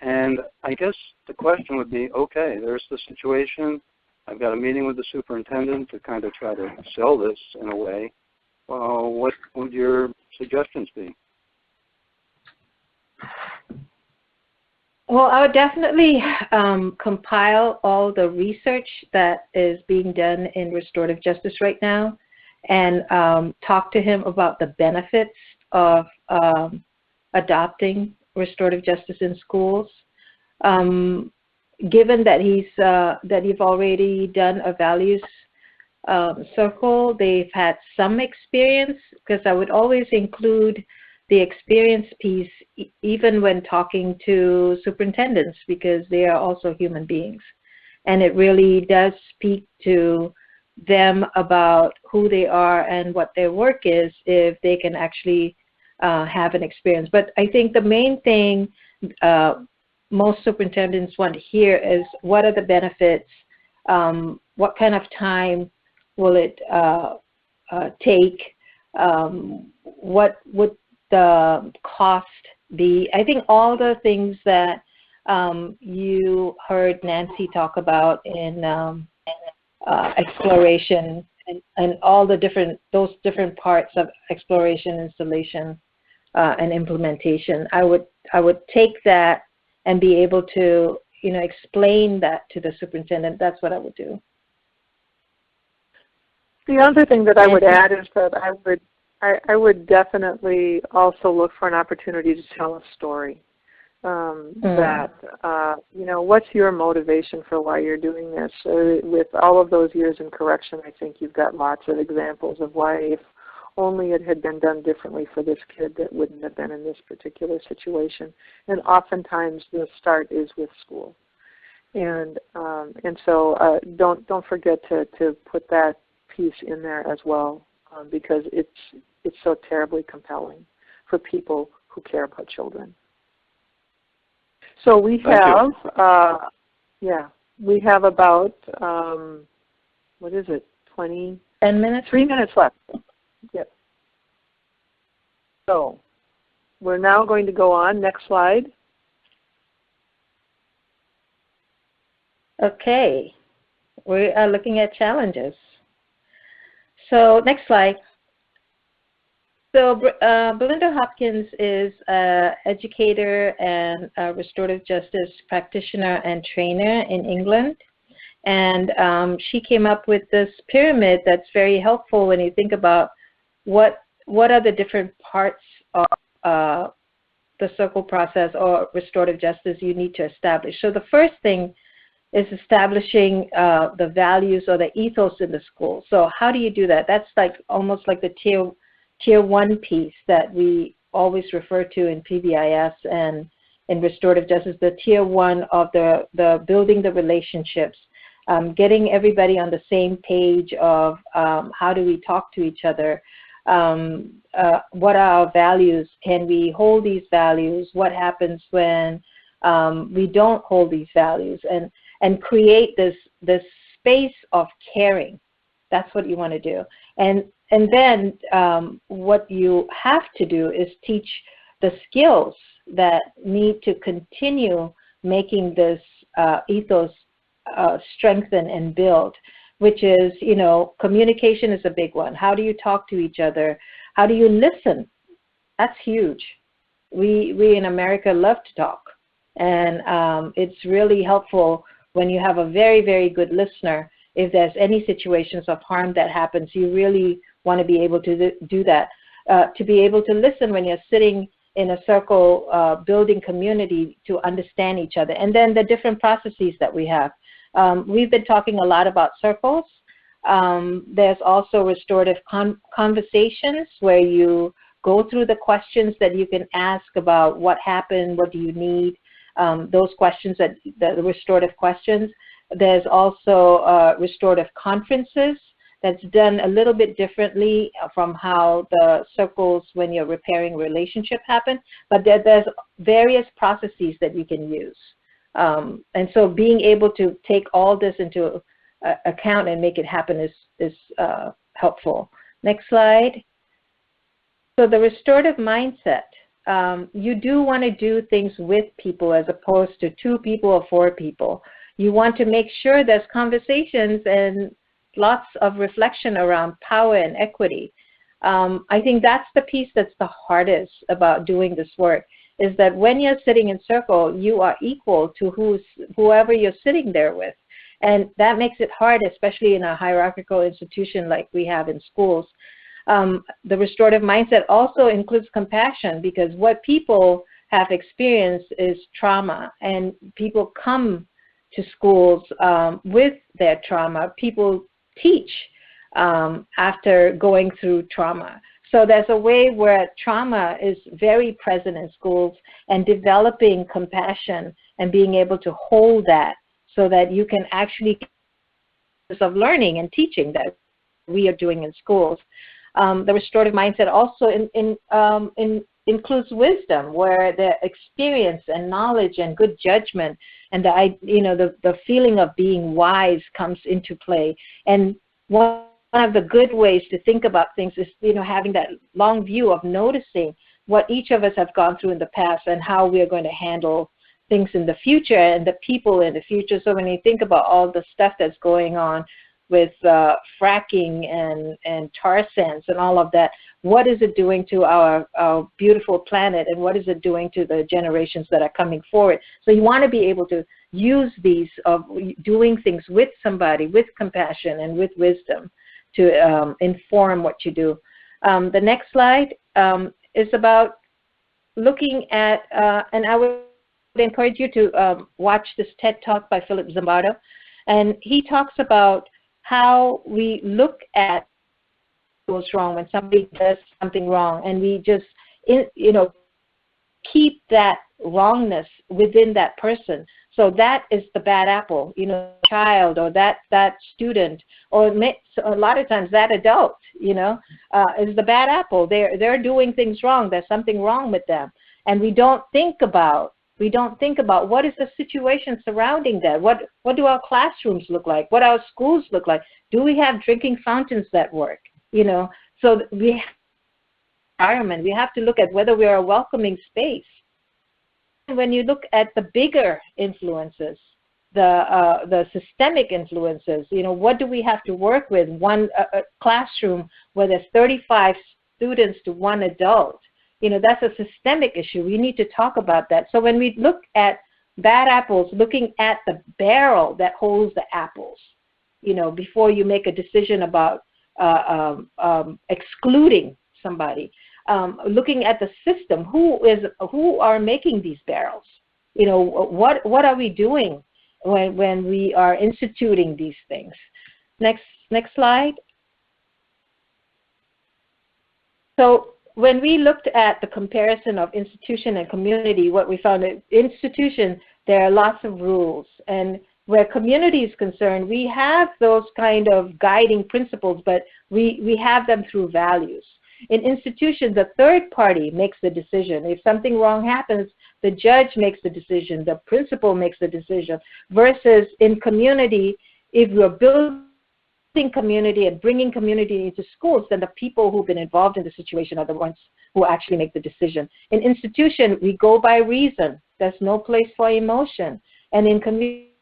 And I guess the question would be, okay, there's the situation. I've got a meeting with the superintendent to kind of try to sell this in a way. What would your suggestions be? Well, I would definitely compile all the research that is being done in restorative justice right now and talk to him about the benefits of adopting restorative justice in schools. Given that you've already done a values circle, they've had some experience, because I would always include the experience piece even when talking to superintendents, because they are also human beings. And it really does speak to them about who they are and what their work is if they can actually have an experience. But I think the main thing most superintendents want to hear is, what are the benefits, what kind of time will it take, what would the cost be. I think all the things that you heard Nancy talk about in exploration and all the those different parts of exploration, installation, and implementation. I would take that and be able to, explain that to the superintendent. That's what I would do. The other thing that I would add is that I would definitely also look for an opportunity to tell a story. That, what's your motivation for why you're doing this? With all of those years in correction, I think you've got lots of examples of why, if only it had been done differently for this kid, that wouldn't have been in this particular situation. And oftentimes the start is with school. And so don't forget to put that piece in there as well, because it's so terribly compelling for people who care about children. So we have, we have about, 10 minutes? 3 minutes left. Yep. So we're now going to go on. Next slide. Okay. We are looking at challenges. So next slide. So Belinda Hopkins is an educator and a restorative justice practitioner and trainer in England. And she came up with this pyramid that's very helpful when you think about what are the different parts of the circle process or restorative justice you need to establish. So the first thing is establishing the values or the ethos in the school. So how do you do that? That's almost like the tier one piece that we always refer to in PBIS and in restorative justice, the tier one of the building the relationships, getting everybody on the same page of how do we talk to each other, what are our values, can we hold these values, what happens when we don't hold these values, and create this space of caring. That's what you want to do. And then what you have to do is teach the skills that need to continue making this ethos strengthen and build, which is, communication is a big one. How do you talk to each other? How do you listen? That's huge. We in America love to talk. And it's really helpful when you have a very, very good listener. If there's any situations of harm that happens, you really want to be able to do that. To be able to listen when you're sitting in a circle, building community to understand each other. And then the different processes that we have. We've been talking a lot about circles. There's also restorative conversations where you go through the questions that you can ask about what happened, what do you need, those questions, the restorative questions. There's also restorative conferences that's done a little bit differently from how the circles when you're repairing relationship happen, but there's various processes that you can use. And so being able to take all this into account and make it happen is helpful. Next slide. So the restorative mindset. You do want to do things with people as opposed to 2 people or 4 people. You want to make sure there's conversations and lots of reflection around power and equity. I think that's the piece that's the hardest about doing this work, is that when you're sitting in circle, you are equal to whoever you're sitting there with. And that makes it hard, especially in a hierarchical institution like we have in schools. The restorative mindset also includes compassion, because what people have experienced is trauma, and people come to schools with their trauma. People teach after going through trauma. So there's a way where trauma is very present in schools, and developing compassion and being able to hold that so that you can actually of learning and teaching that we are doing in schools. The restorative mindset also includes wisdom, where the experience and knowledge and good judgment and the feeling of being wise comes into play. And one of the good ways to think about things is having that long view of noticing what each of us have gone through in the past and how we are going to handle things in the future and the people in the future. So when you think about all the stuff that's going on with fracking and tar sands and all of that, what is it doing to our beautiful planet, and what is it doing to the generations that are coming forward? So you want to be able to use these of doing things with somebody, with compassion and with wisdom to inform what you do. The next slide is about looking at, and I would encourage you to watch this TED Talk by Philip Zimbardo, and he talks about how we look at what's wrong when somebody does something wrong, and we just keep that wrongness within that person. So that is the bad apple, child, or that student, or a lot of times that adult, is the bad apple. They're doing things wrong. There's something wrong with them, and we don't think about what is the situation surrounding that. What do our classrooms look like? What our schools look like? Do we have drinking fountains that work? So we have to look at whether we are a welcoming space. When you look at the bigger influences, the systemic influences, what do we have to work with? One classroom where there's 35 students to one adult. That's a systemic issue. We need to talk about that. So when we look at bad apples, looking at the barrel that holds the apples, before you make a decision about excluding somebody, looking at the system, who are making these barrels? What are we doing when we are instituting these things? Next slide. So when we looked at the comparison of institution and community, what we found is institution, there are lots of rules. And where community is concerned, we have those kind of guiding principles, but we have them through values. In institutions, the third party makes the decision. If something wrong happens, the judge makes the decision, the principal makes the decision. Versus in community, if we're building community and bringing community into schools, then the people who've been involved in the situation are the ones who actually make the decision. In institution, we go by reason. There's no place for emotion. And in community,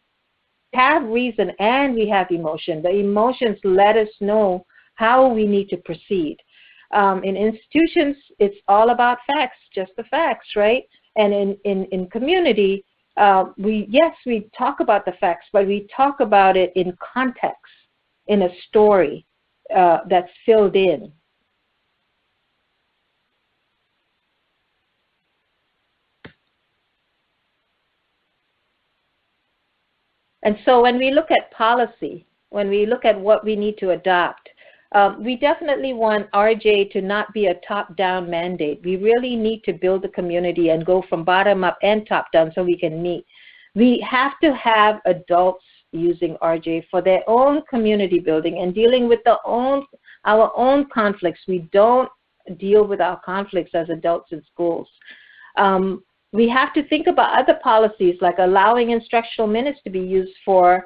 we have reason and we have emotion. The emotions let us know how we need to proceed. In institutions, it's all about facts, just the facts, right? And in community, we talk about the facts, but we talk about it in context, in a story that's filled in. And so when we look at policy, when we look at what we need to adopt, we definitely want RJ to not be a top-down mandate. We really need to build the community and go from bottom up and top down so we can meet. We have to have adults using RJ for their own community building and dealing with our own conflicts. We don't deal with our conflicts as adults in schools. We have to think about other policies like allowing instructional minutes to be used for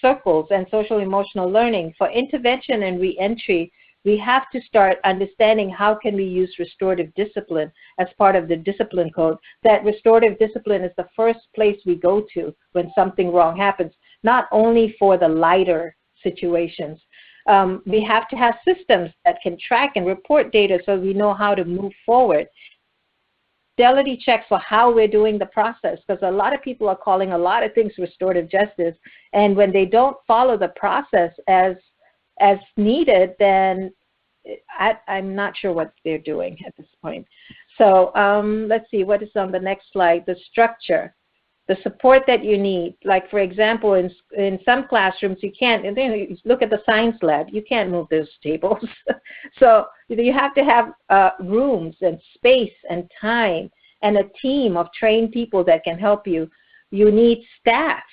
circles and social emotional learning. For intervention and reentry, we have to start understanding how can we use restorative discipline as part of the discipline code. That restorative discipline is the first place we go to when something wrong happens, not only for the lighter situations. We have to have systems that can track and report data so we know how to move forward. fidelity checks for how we're doing the process, because a lot of people are calling a lot of things restorative justice, and when they don't follow the process as needed, then I'm not sure what they're doing at this point. So let's see, what is on the next slide? The structure, the support that you need. Like, for example, in some classrooms, you can't, and then you look at the science lab, you can't move those tables. So you have to have rooms and space and time and a team of trained people that can help you. You need staff.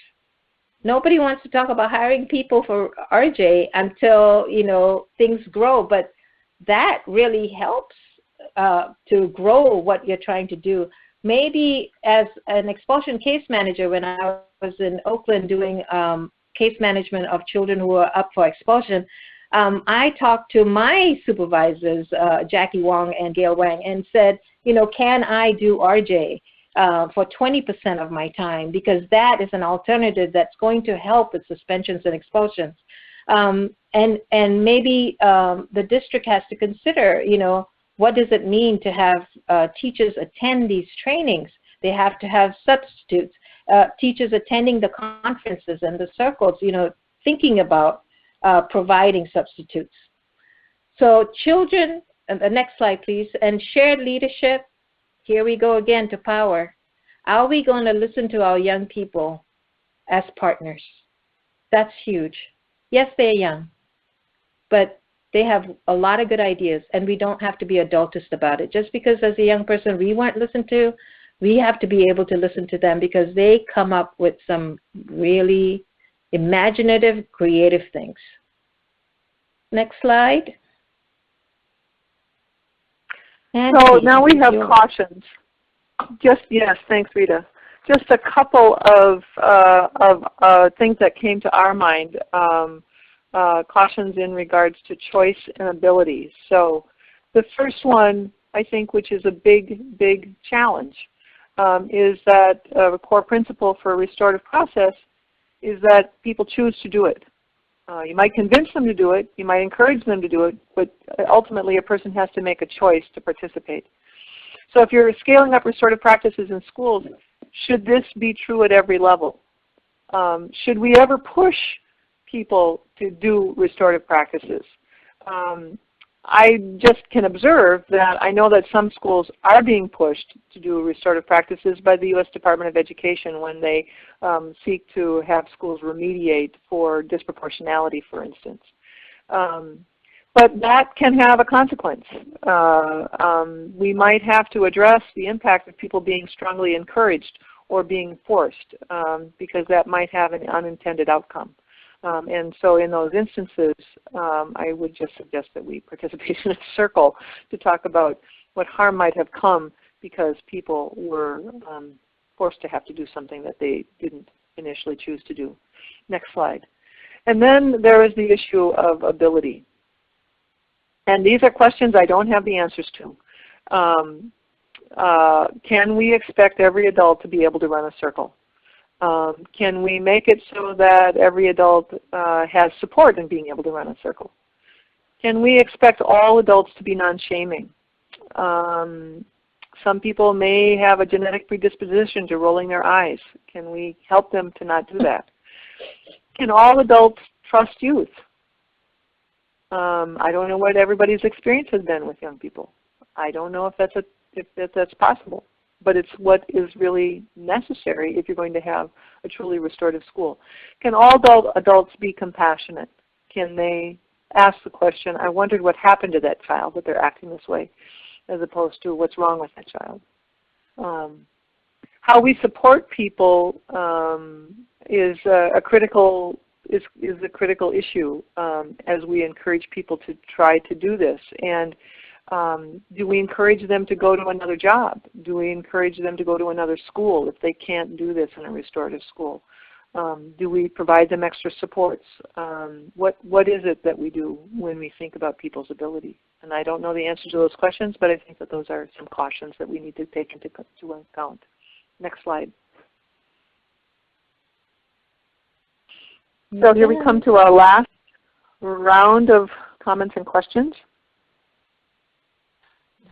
Nobody wants to talk about hiring people for RJ until, things grow, but that really helps to grow what you're trying to do. Maybe as an expulsion case manager, when I was in Oakland doing case management of children who were up for expulsion, I talked to my supervisors, Jackie Wong and Gail Wang, and said, can I do RJ for 20% of my time? Because that is an alternative that's going to help with suspensions and expulsions. And maybe the district has to consider, what does it mean to have teachers attend these trainings? They have to have substitutes, teachers attending the conferences and the circles, thinking about providing substitutes. So children, the next slide please, and shared leadership. Here we go again to power. Are we going to listen to our young people as partners? That's huge. Yes, they're young, but they have a lot of good ideas, and we don't have to be adultist about it. Just because as a young person we weren't listened to, we have to be able to listen to them, because they come up with some really imaginative, creative things. Next slide. And so now we have cautions. Yes, thanks, Rita. Just a couple of things that came to our mind. Cautions in regards to choice and ability. So the first one, I think, which is a big challenge, is that a core principle for a restorative process is that people choose to do it. You might convince them to do it, you might encourage them to do it, but ultimately a person has to make a choice to participate. So if you're scaling up restorative practices in schools, should this be true at every level? Should we ever push people to do restorative practices? I just can observe that I know that some schools are being pushed to do restorative practices by the U.S. Department of Education when they seek to have schools remediate for disproportionality, for instance. But that can have a consequence. We might have to address the impact of people being strongly encouraged or being forced, because that might have an unintended outcome. And so in those instances, I would just suggest that we participate in a circle to talk about what harm might have come because people were forced to have to do something that they didn't initially choose to do. Next slide. And then there is the issue of ability. And these are questions I don't have the answers to. Can we expect every adult to be able to run a circle? Can we make it so that every adult has support in being able to run a circle? Can we expect all adults to be non-shaming? Some people may have a genetic predisposition to rolling their eyes. Can we help them to not do that? Can all adults trust youth? I don't know what everybody's experience has been with young people. I don't know if that's possible. But it's what is really necessary if you're going to have a truly restorative school. Can all adults be compassionate? Can they ask the question, I wondered what happened to that child that they're acting this way, as opposed to what's wrong with that child? How we support people is a critical issue as we encourage people to try to do this. And do we encourage them to go to another job? Do we encourage them to go to another school if they can't do this in a restorative school? Do we provide them extra supports? What is it that we do when we think about people's ability? And I don't know the answer to those questions, but I think that those are some cautions that we need to take into account. Next slide. So here we come to our last round of comments and questions.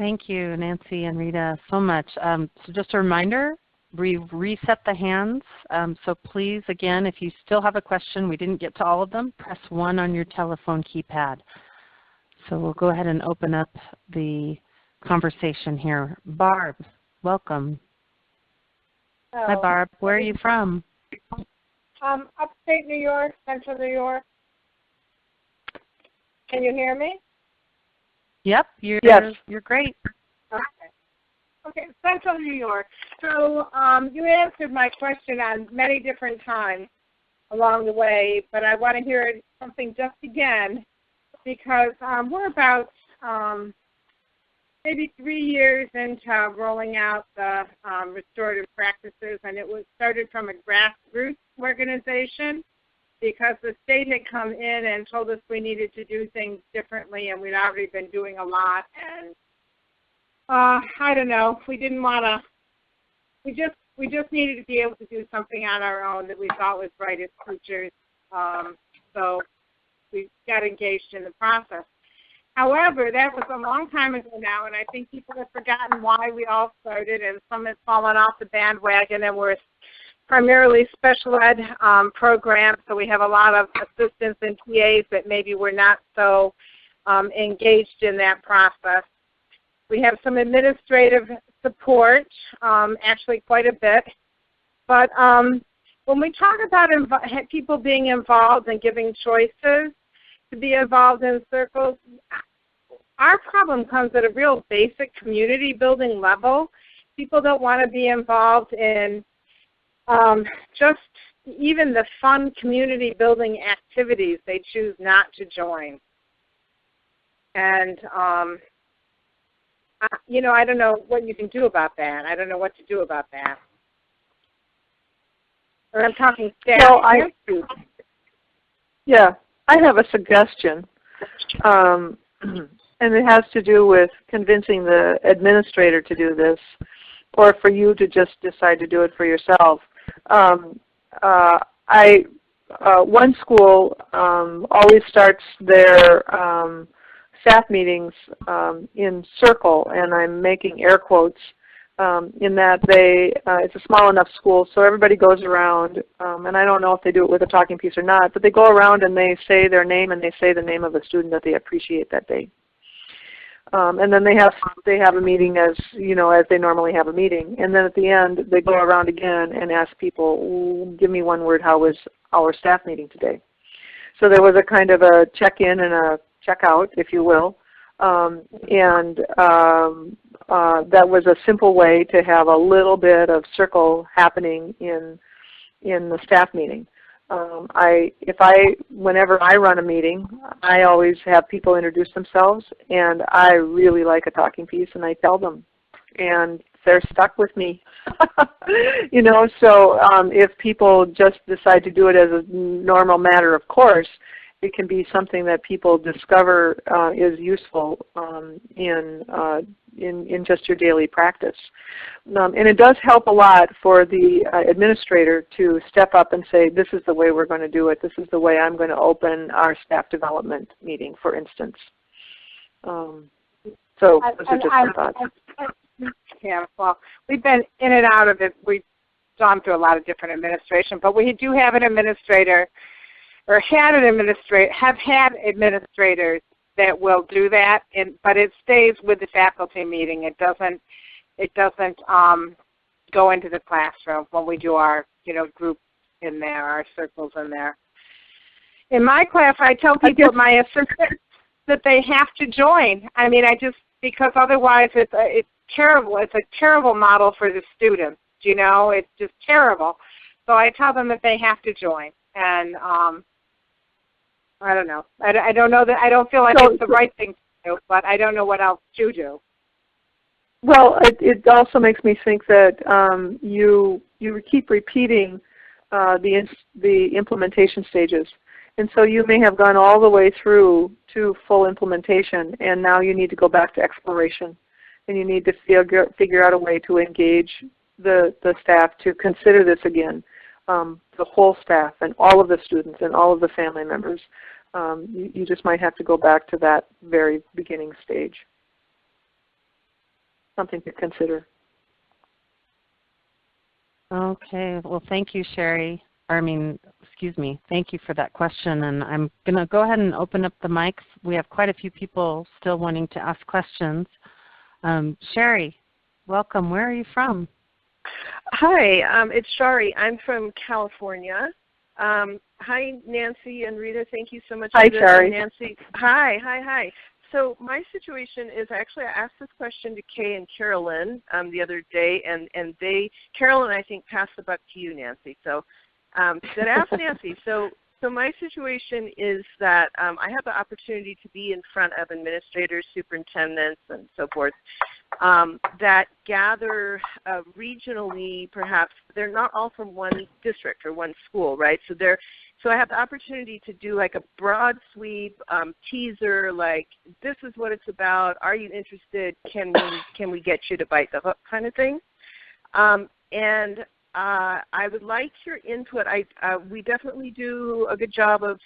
Thank you, Nancy and Rita, so much. So just a reminder, we've reset the hands. So please, again, if you still have a question, we didn't get to all of them, press 1 on your telephone keypad. So we'll go ahead and open up the conversation here. Barb, welcome. Oh. Hi, Barb. Where are you from? Upstate New York, Central New York. Can you hear me? Yep, you're great. Okay, Central New York. So you answered my question on many different times along the way, but I want to hear something just again because we're about maybe 3 years into rolling out the restorative practices, and it was started from a grassroots organization because the state had come in and told us we needed to do things differently, and we'd already been doing a lot. And I don't know, we didn't want to. We just needed to be able to do something on our own that we thought was right as teachers. So we got engaged in the process. However, that was a long time ago now, and I think people have forgotten why we all started, and some have fallen off the bandwagon, and we're primarily special ed programs, so we have a lot of assistants and TAs that maybe were not so engaged in that process. We have some administrative support, actually quite a bit, but when we talk about people being involved and giving choices to be involved in circles, our problem comes at a real basic community building level. People don't want to be involved in just even the fun community building activities. They choose not to join. And, I don't know what you can do about that. I don't know what to do about that. Or I'm talking staff. Well, yeah, I have a suggestion. And it has to do with convincing the administrator to do this, or for you to just decide to do it for yourself. One school always starts their staff meetings in circle, and I'm making air quotes, in that it's a small enough school, so everybody goes around, and I don't know if they do it with a talking piece or not, but they go around and they say their name and they say the name of a student that they appreciate that day. And then they have a meeting as they normally have a meeting. And then at the end, they go around again and ask people, give me one word, how was our staff meeting today? So there was a kind of a check-in and a check-out, if you will. That was a simple way to have a little bit of circle happening in the staff meeting. Whenever I run a meeting, I always have people introduce themselves, and I really like a talking piece, and I tell them, and they're stuck with me. So if people just decide to do it as a normal matter of course, it can be something that people discover is useful in just your daily practice. And it does help a lot for the administrator to step up and say, this is the way we're going to do it. This is the way I'm going to open our staff development meeting, for instance. So those are just my thoughts. Yeah, well, we've been in and out of it. We've gone through a lot of different administration, but we do have an administrator, or have had administrators that will do that, but it stays with the faculty meeting. It doesn't go into the classroom when we do our group in there, our circles in there. In my class, I tell people, my assistants, that they have to join. I mean, because otherwise it's terrible. It's a terrible model for the students. It's just terrible. So I tell them that they have to join, and I don't know. I don't know that. I don't feel like it's the right thing to do, but I don't know what else to do. Well, it also makes me think that you keep repeating the implementation stages, and so you may have gone all the way through to full implementation, and now you need to go back to exploration, and you need to figure out a way to engage the staff to consider this again. The whole staff and all of the students and all of the family members. You just might have to go back to that very beginning stage. something to consider. Okay. Well, thank you, Sherry. Thank you for that question. And I'm going to go ahead and open up the mics. We have quite a few people still wanting to ask questions. Sherry, welcome. Where are you from? Hi, it's Shari. I'm from California. Hi, Nancy and Rita. Thank you so much. Hi, Shari. Nancy. Hi. So my situation is actually I asked this question to Kay and Carolyn the other day, and Carolyn, I think, passed the buck to you, Nancy. So said ask Nancy. So my situation is that I have the opportunity to be in front of administrators, superintendents, and so forth that gather regionally. Perhaps they're not all from one district or one school, right? So I have the opportunity to do like a broad sweep teaser, like this is what it's about. Are you interested? Can we get you to bite the hook, kind of thing? And I would like your input. We definitely do a good job of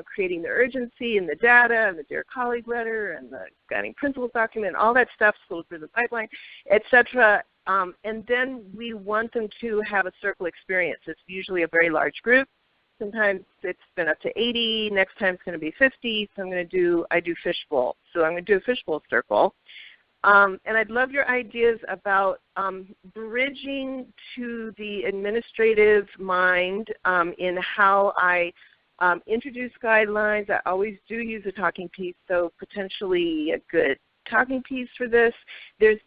creating the urgency and the data and the Dear Colleague letter and the guiding principles document, all that stuff, school improvement pipeline, etc. And then we want them to have a circle experience. It's usually a very large group. Sometimes it's been up to 80. Next time it's going to be 50. So I do fishbowl. So I'm going to do a fishbowl circle. And I'd love your ideas about bridging to the administrative mind in how I introduce guidelines. I always do use a talking piece, so potentially a good talking piece for this. There's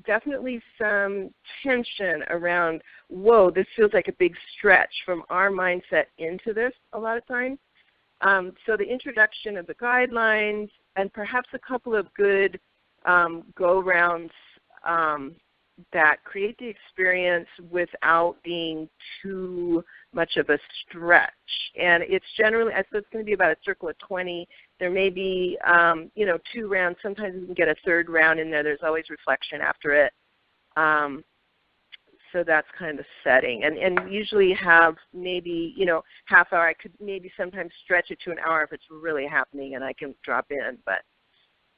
definitely some tension around, whoa, this feels like a big stretch from our mindset into this a lot of times. So the introduction of the guidelines and perhaps a couple of good go-rounds that create the experience without being too much of a stretch. And it's generally, so it's going to be about a circle of 20. There may be, 2 rounds. Sometimes we can get a third round in there. There's always reflection after it. So that's kind of the setting. And usually have maybe, half hour. I could maybe sometimes stretch it to an hour if it's really happening and I can drop in. But,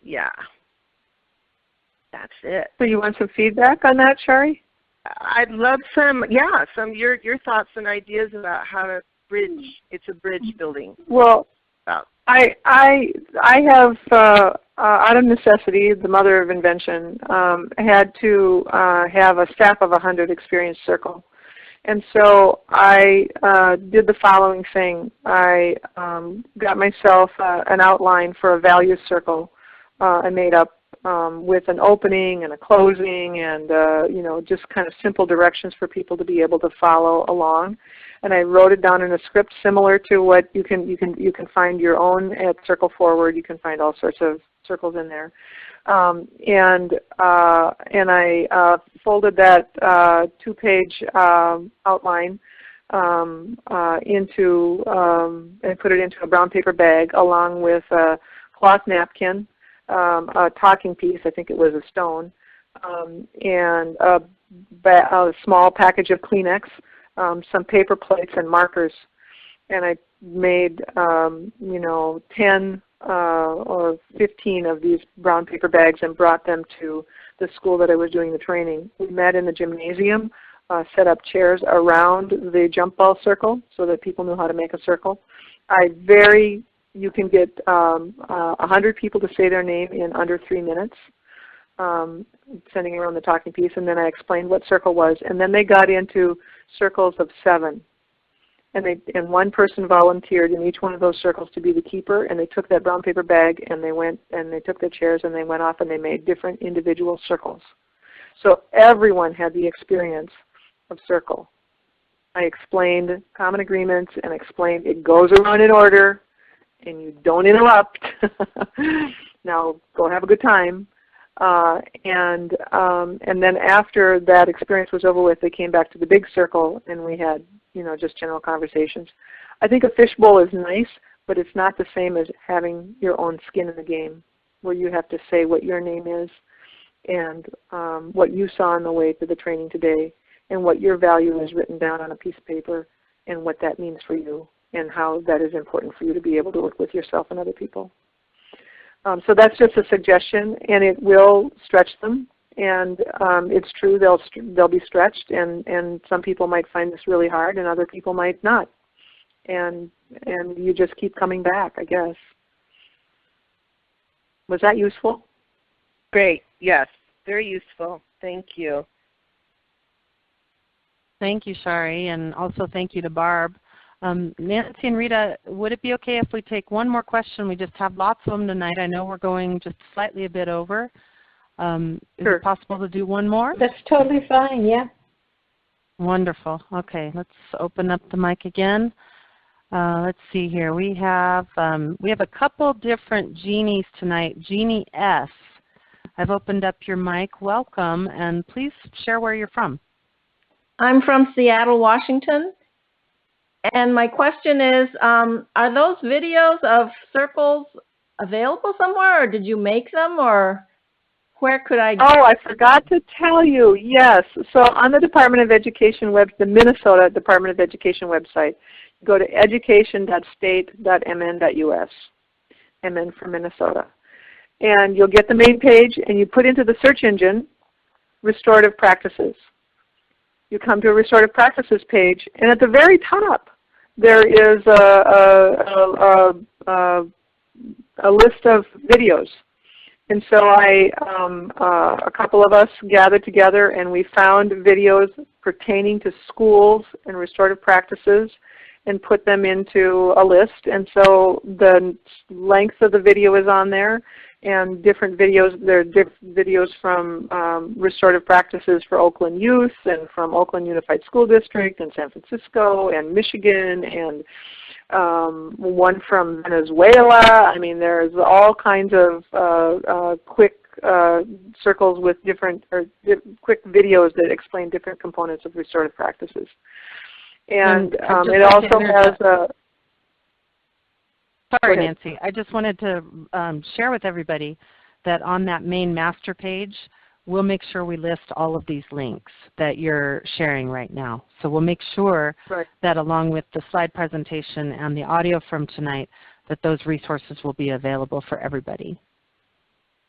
yeah. That's it. So you want some feedback on that, Shari? I'd love some your thoughts and ideas about how to bridge. It's a bridge building. Well, I have out of necessity, the mother of invention, had to have a staff of 100 experience circle. And so I did the following thing. I got myself an outline for a values circle. I made up with an opening and a closing and just kind of simple directions for people to be able to follow along. And I wrote it down in a script similar to what you can find your own at Circle Forward. You can find all sorts of circles in there. And I folded that 2-page outline into and put it into a brown paper bag along with a cloth napkin, a talking piece, I think it was a stone, and a small package of Kleenex, some paper plates and markers. And I made 10 or 15 of these brown paper bags and brought them to the school that I was doing the training. We met in the gymnasium, set up chairs around the jump ball circle so that people knew how to make a circle. You can get 100 people to say their name in under 3 minutes, sending around the talking piece, and then I explained what circle was. And then they got into circles of 7. And one person volunteered in each one of those circles to be the keeper, and they took that brown paper bag and they went and they took their chairs and they went off and they made different individual circles. So everyone had the experience of circle. I explained common agreements and explained it goes around in order and you don't interrupt. Now go have a good time. And then after that experience was over with, they came back to the big circle and we had just general conversations. I think a fishbowl is nice, but it's not the same as having your own skin in the game, where you have to say what your name is and what you saw on the way to the training today and what your value is written down on a piece of paper and what that means for you and how that is important for you to be able to work with yourself and other people. So that's just a suggestion, and it will stretch them. And it's true, they'll be stretched, and some people might find this really hard, and other people might not. And you just keep coming back, I guess. Was that useful? Great. Yes. Very useful. Thank you. Thank you, Shari, and also thank you to Barb. Nancy and Rita, would it be okay if we take one more question? We just have lots of them tonight. I know we're going just slightly a bit over. Is it possible to do one more? That's totally fine, yeah. Wonderful. Okay, let's open up the mic again. Let's see here. We have a couple different Jeannies tonight. Jeannie S., I've opened up your mic. Welcome, and please share where you're from. I'm from Seattle, Washington. And my question is, are those videos of circles available somewhere, or did you make them, or where could I go? Oh, I forgot to tell you. Yes. So on the Department of Education the Minnesota Department of Education website, go to education.state.mn.us, MN for Minnesota. And you'll get the main page, and you put into the search engine restorative practices. You come to a restorative practices page, and at the very top there is a list of videos. And so a couple of us gathered together, and we found videos pertaining to schools and restorative practices and put them into a list. And so the length of the video is on there, and different videos. There are different videos from restorative practices for Oakland youth, and from Oakland Unified School District, and San Francisco, and Michigan, and one from Venezuela. I mean, there's all kinds of quick circles with different, quick videos that explain different components of restorative practices. And it also has a... Sorry, Nancy. I just wanted to share with everybody that on that main master page, we'll make sure we list all of these links that you're sharing right now. So we'll make sure that along with the slide presentation and the audio from tonight, that those resources will be available for everybody.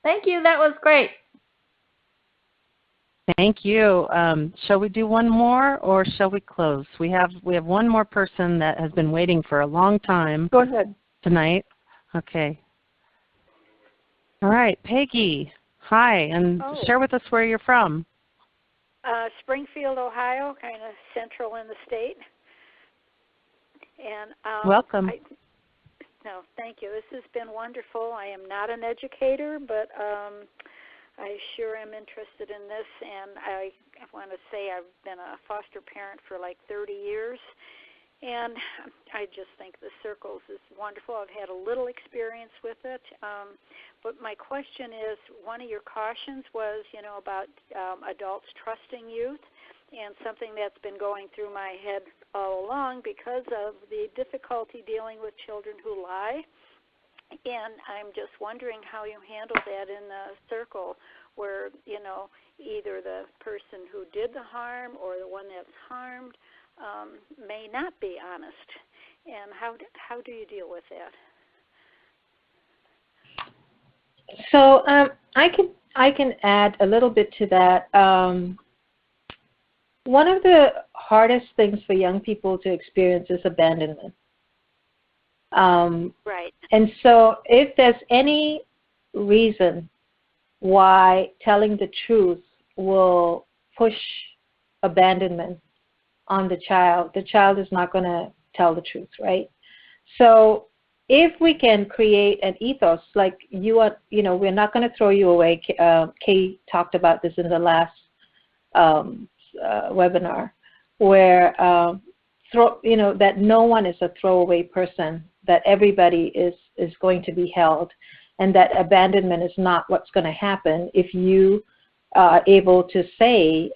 Thank you. That was great. Thank you. Shall we do one more, or shall we close? We have one more person that has been waiting for a long time. Go ahead. Tonight. Okay. All right, Peggy. Hi, and share with us where you're from. Springfield, Ohio, kind of central in the state. And welcome. No, thank you. This has been wonderful. I am not an educator, but I sure am interested in this, and I want to say I've been a foster parent for like 30 years, and I just think the circles is wonderful. I've had a little experience with it, but my question is, one of your cautions was, about adults trusting youth, and something that's been going through my head all along because of the difficulty dealing with children who lie. And I'm just wondering how you handle that in the circle where, either the person who did the harm or the one that's harmed may not be honest. And how do you deal with that? So I can add a little bit to that. One of the hardest things for young people to experience is abandonment. Right. And so if there's any reason why telling the truth will push abandonment on the child is not going to tell the truth, right? So if we can create an ethos, like we're not going to throw you away. Kay talked about this in the last webinar, where that no one is a throwaway person, that everybody is going to be held, and that abandonment is not what's going to happen if you are able to say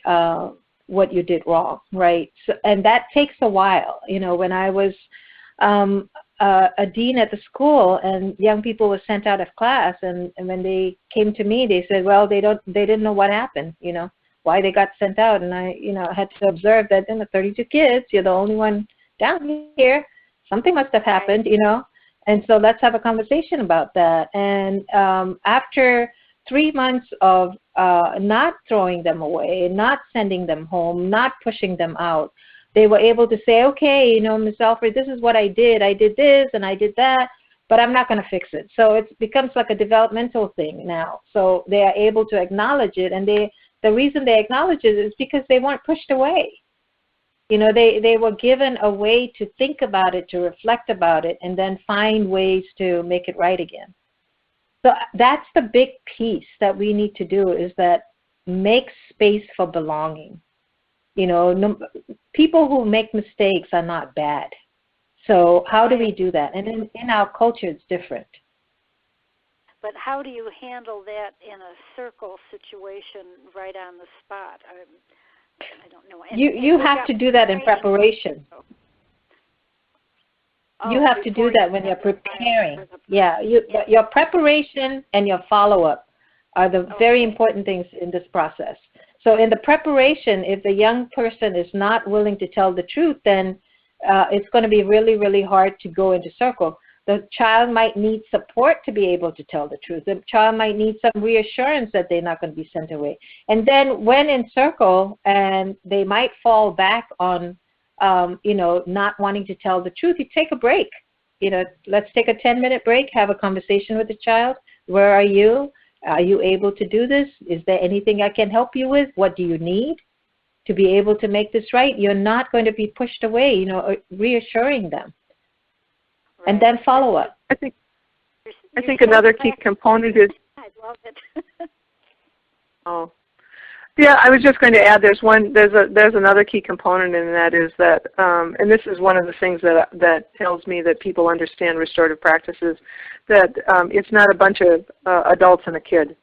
what you did wrong, right? So, and that takes a while. When I was a dean at the school and young people were sent out of class, and when they came to me, they said, well, they didn't know what happened, why they got sent out. And I had to observe that in the 32 kids, you're the only one down here. Something must have happened, And so let's have a conversation about that. And after 3 months of not throwing them away, not sending them home, not pushing them out, they were able to say, okay, you know, Ms. Alfred, this is what I did. I did this and I did that, but I'm not going to fix it. So it becomes like a developmental thing now. So they are able to acknowledge it, and the reason they acknowledge it is because they weren't pushed away. You know, they were given a way to think about it, to reflect about it, and then find ways to make it right again. So that's the big piece that we need to do, is that make space for belonging. You know, people who make mistakes are not bad. So how do we do that? And in our culture, it's different. But how do you handle that in a circle situation right on the spot? I don't know. You have to do that in preparation. You have to do that when you're preparing. Yeah, your preparation and your follow-up are the very important things in this process. So in the preparation, if the young person is not willing to tell the truth, then it's going to be really, really hard to go into circle. The child might need support to be able to tell the truth. The child might need some reassurance that they're not going to be sent away. And then when in circle, and they might fall back on, you know, not wanting to tell the truth, you take a break. You know, let's take a 10-minute break, have a conversation with the child. Where are you? Are you able to do this? Is there anything I can help you with? What do you need to be able to make this right? You're not going to be pushed away, you know, reassuring them. Right. And then follow up. I think another key component is. I love it. Oh, yeah. I was just going to add. There's another key component, and that is that, and this is one of the things that tells me that people understand restorative practices. That it's not a bunch of adults and a kid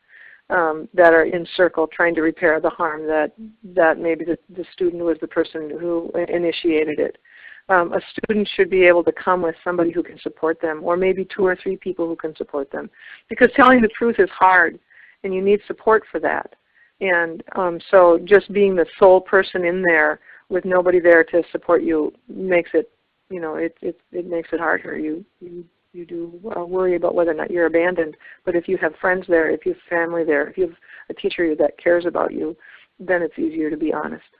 that are in circle trying to repair the harm that maybe the student was the person who initiated it. A student should be able to come with somebody who can support them, or maybe 2 or 3 people who can support them. Because telling the truth is hard, and you need support for that. And so just being the sole person in there with nobody there to support you makes it, you know, it makes it harder. You do worry about whether or not you're abandoned. But if you have friends there, if you have family there, if you have a teacher that cares about you, then it's easier to be honest.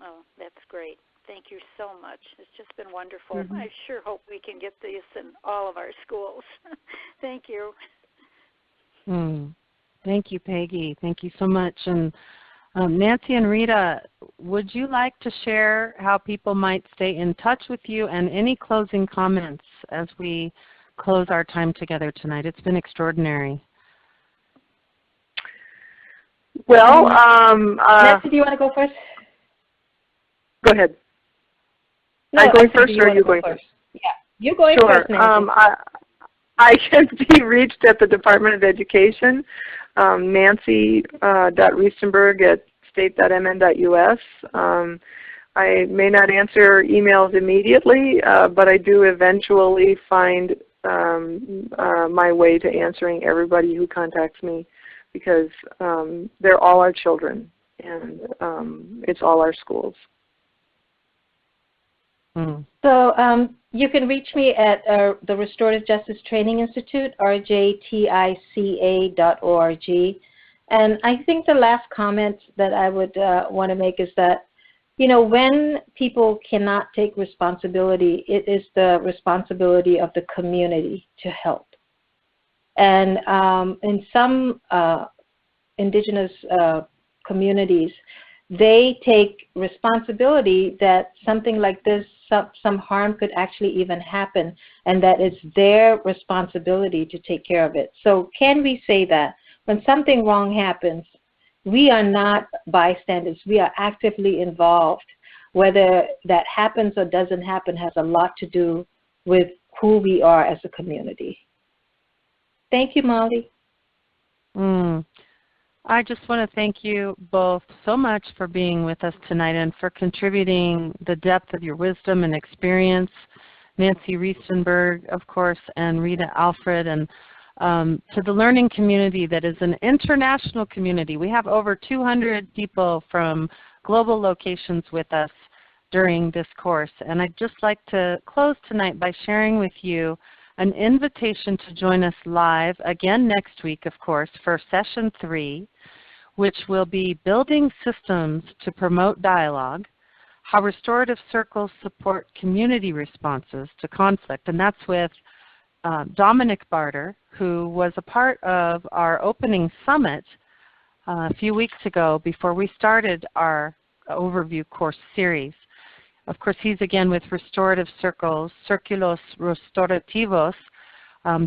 Oh, that's great. Thank you so much. It's just been wonderful. Mm-hmm. I sure hope we can get this in all of our schools. Thank you. Thank you, Peggy. Thank you so much. And Nancy and Rita, would you like to share how people might stay in touch with you, and any closing comments as we close our time together tonight? It's been extraordinary. Well, Nancy, do you want to go first? Go ahead. No, I'm going first, or are you going first? Yeah, you're going first, Nancy. I can be reached at the Department of Education, nancy.riestenberg@state.mn.us. I may not answer emails immediately, but I do eventually find my way to answering everybody who contacts me, because they're all our children, and it's all our schools. So you can reach me at the Restorative Justice Training Institute, rjtica.org. And I think the last comment that I would want to make is that, you know, when people cannot take responsibility, it is the responsibility of the community to help. And in some indigenous communities, they take responsibility that something like this, some harm could actually even happen, and that it's their responsibility to take care of it. So can we say that when something wrong happens, we are not bystanders, we are actively involved. Whether that happens or doesn't happen has a lot to do with who we are as a community. Thank you, Molly. I just want to thank you both so much for being with us tonight and for contributing the depth of your wisdom and experience. Nancy Riestenberg, of course, and Rita Alfred, and to the learning community that is an international community. We have over 200 people from global locations with us during this course. And I'd just like to close tonight by sharing with you an invitation to join us live again next week, of course, for Session 3, which will be Building Systems to Promote Dialogue, How Restorative Circles Support Community Responses to Conflict. And that's with Dominic Barter, who was a part of our opening summit a few weeks ago before we started our overview course series. Of course, he's again with Restorative Circles, Círculos Restaurativos,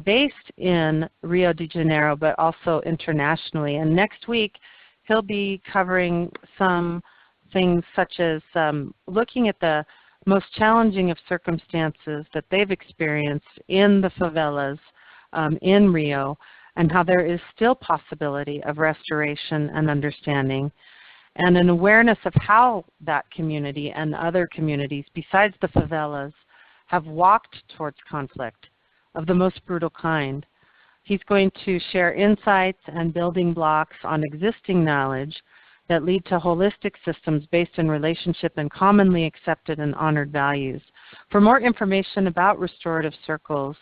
based in Rio de Janeiro, but also internationally. And next week, he'll be covering some things such as looking at the most challenging of circumstances that they've experienced in the favelas in Rio, and how there is still possibility of restoration and understanding, and an awareness of how that community and other communities besides the favelas have walked towards conflict of the most brutal kind. He's going to share insights and building blocks on existing knowledge that lead to holistic systems based in relationship and commonly accepted and honored values. For more information about restorative circles,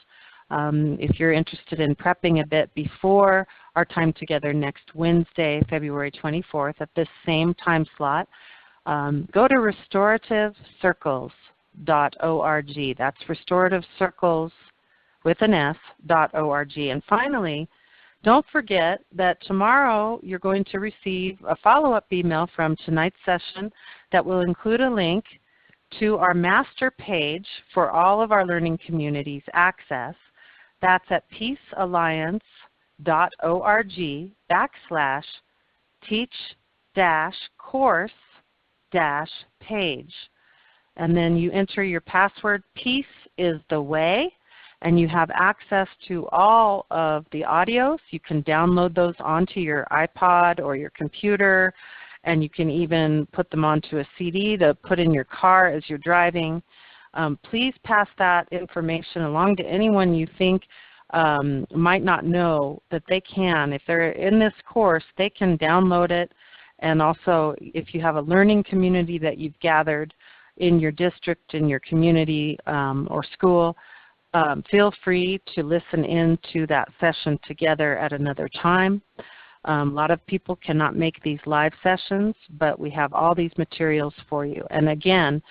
if you're interested in prepping a bit before our time together next Wednesday, February 24th at this same time slot, go to restorativecircles.org. That's restorativecircles with an S.org. And finally, don't forget that tomorrow you're going to receive a follow-up email from tonight's session that will include a link to our master page for all of our learning communities access. That's at peacealliance.org/teach-course-page. And then you enter your password, peace is the way, and you have access to all of the audios. You can download those onto your iPod or your computer, and you can even put them onto a CD to put in your car as you're driving. Please pass that information along to anyone you think might not know that they can. If they're in this course, they can download it. And also, if you have a learning community that you've gathered in your district, in your community or school, feel free to listen in to that session together at another time. A lot of people cannot make these live sessions, but we have all these materials for you. And again,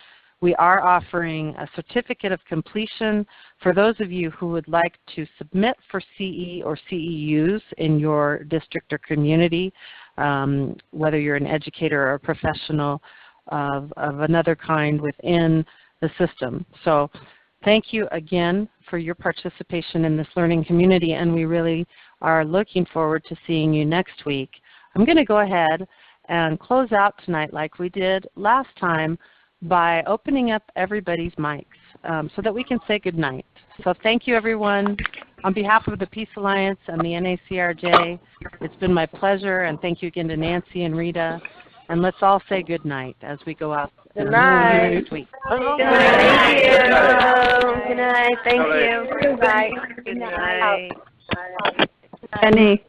we are offering a certificate of completion for those of you who would like to submit for CE or CEUs in your district or community, whether you're an educator or a professional of another kind within the system. So thank you again for your participation in this learning community, and we really are looking forward to seeing you next week. I'm going to go ahead and close out tonight like we did last time by opening up everybody's mics so that we can say good night. So thank you, everyone. On behalf of the Peace Alliance and the NACRJ, it's been my pleasure, and thank you again to Nancy and Rita. And let's all say good night as we go out. Good night. Next week. Good night. Good night. Thank you. Good night. Good night. Penny.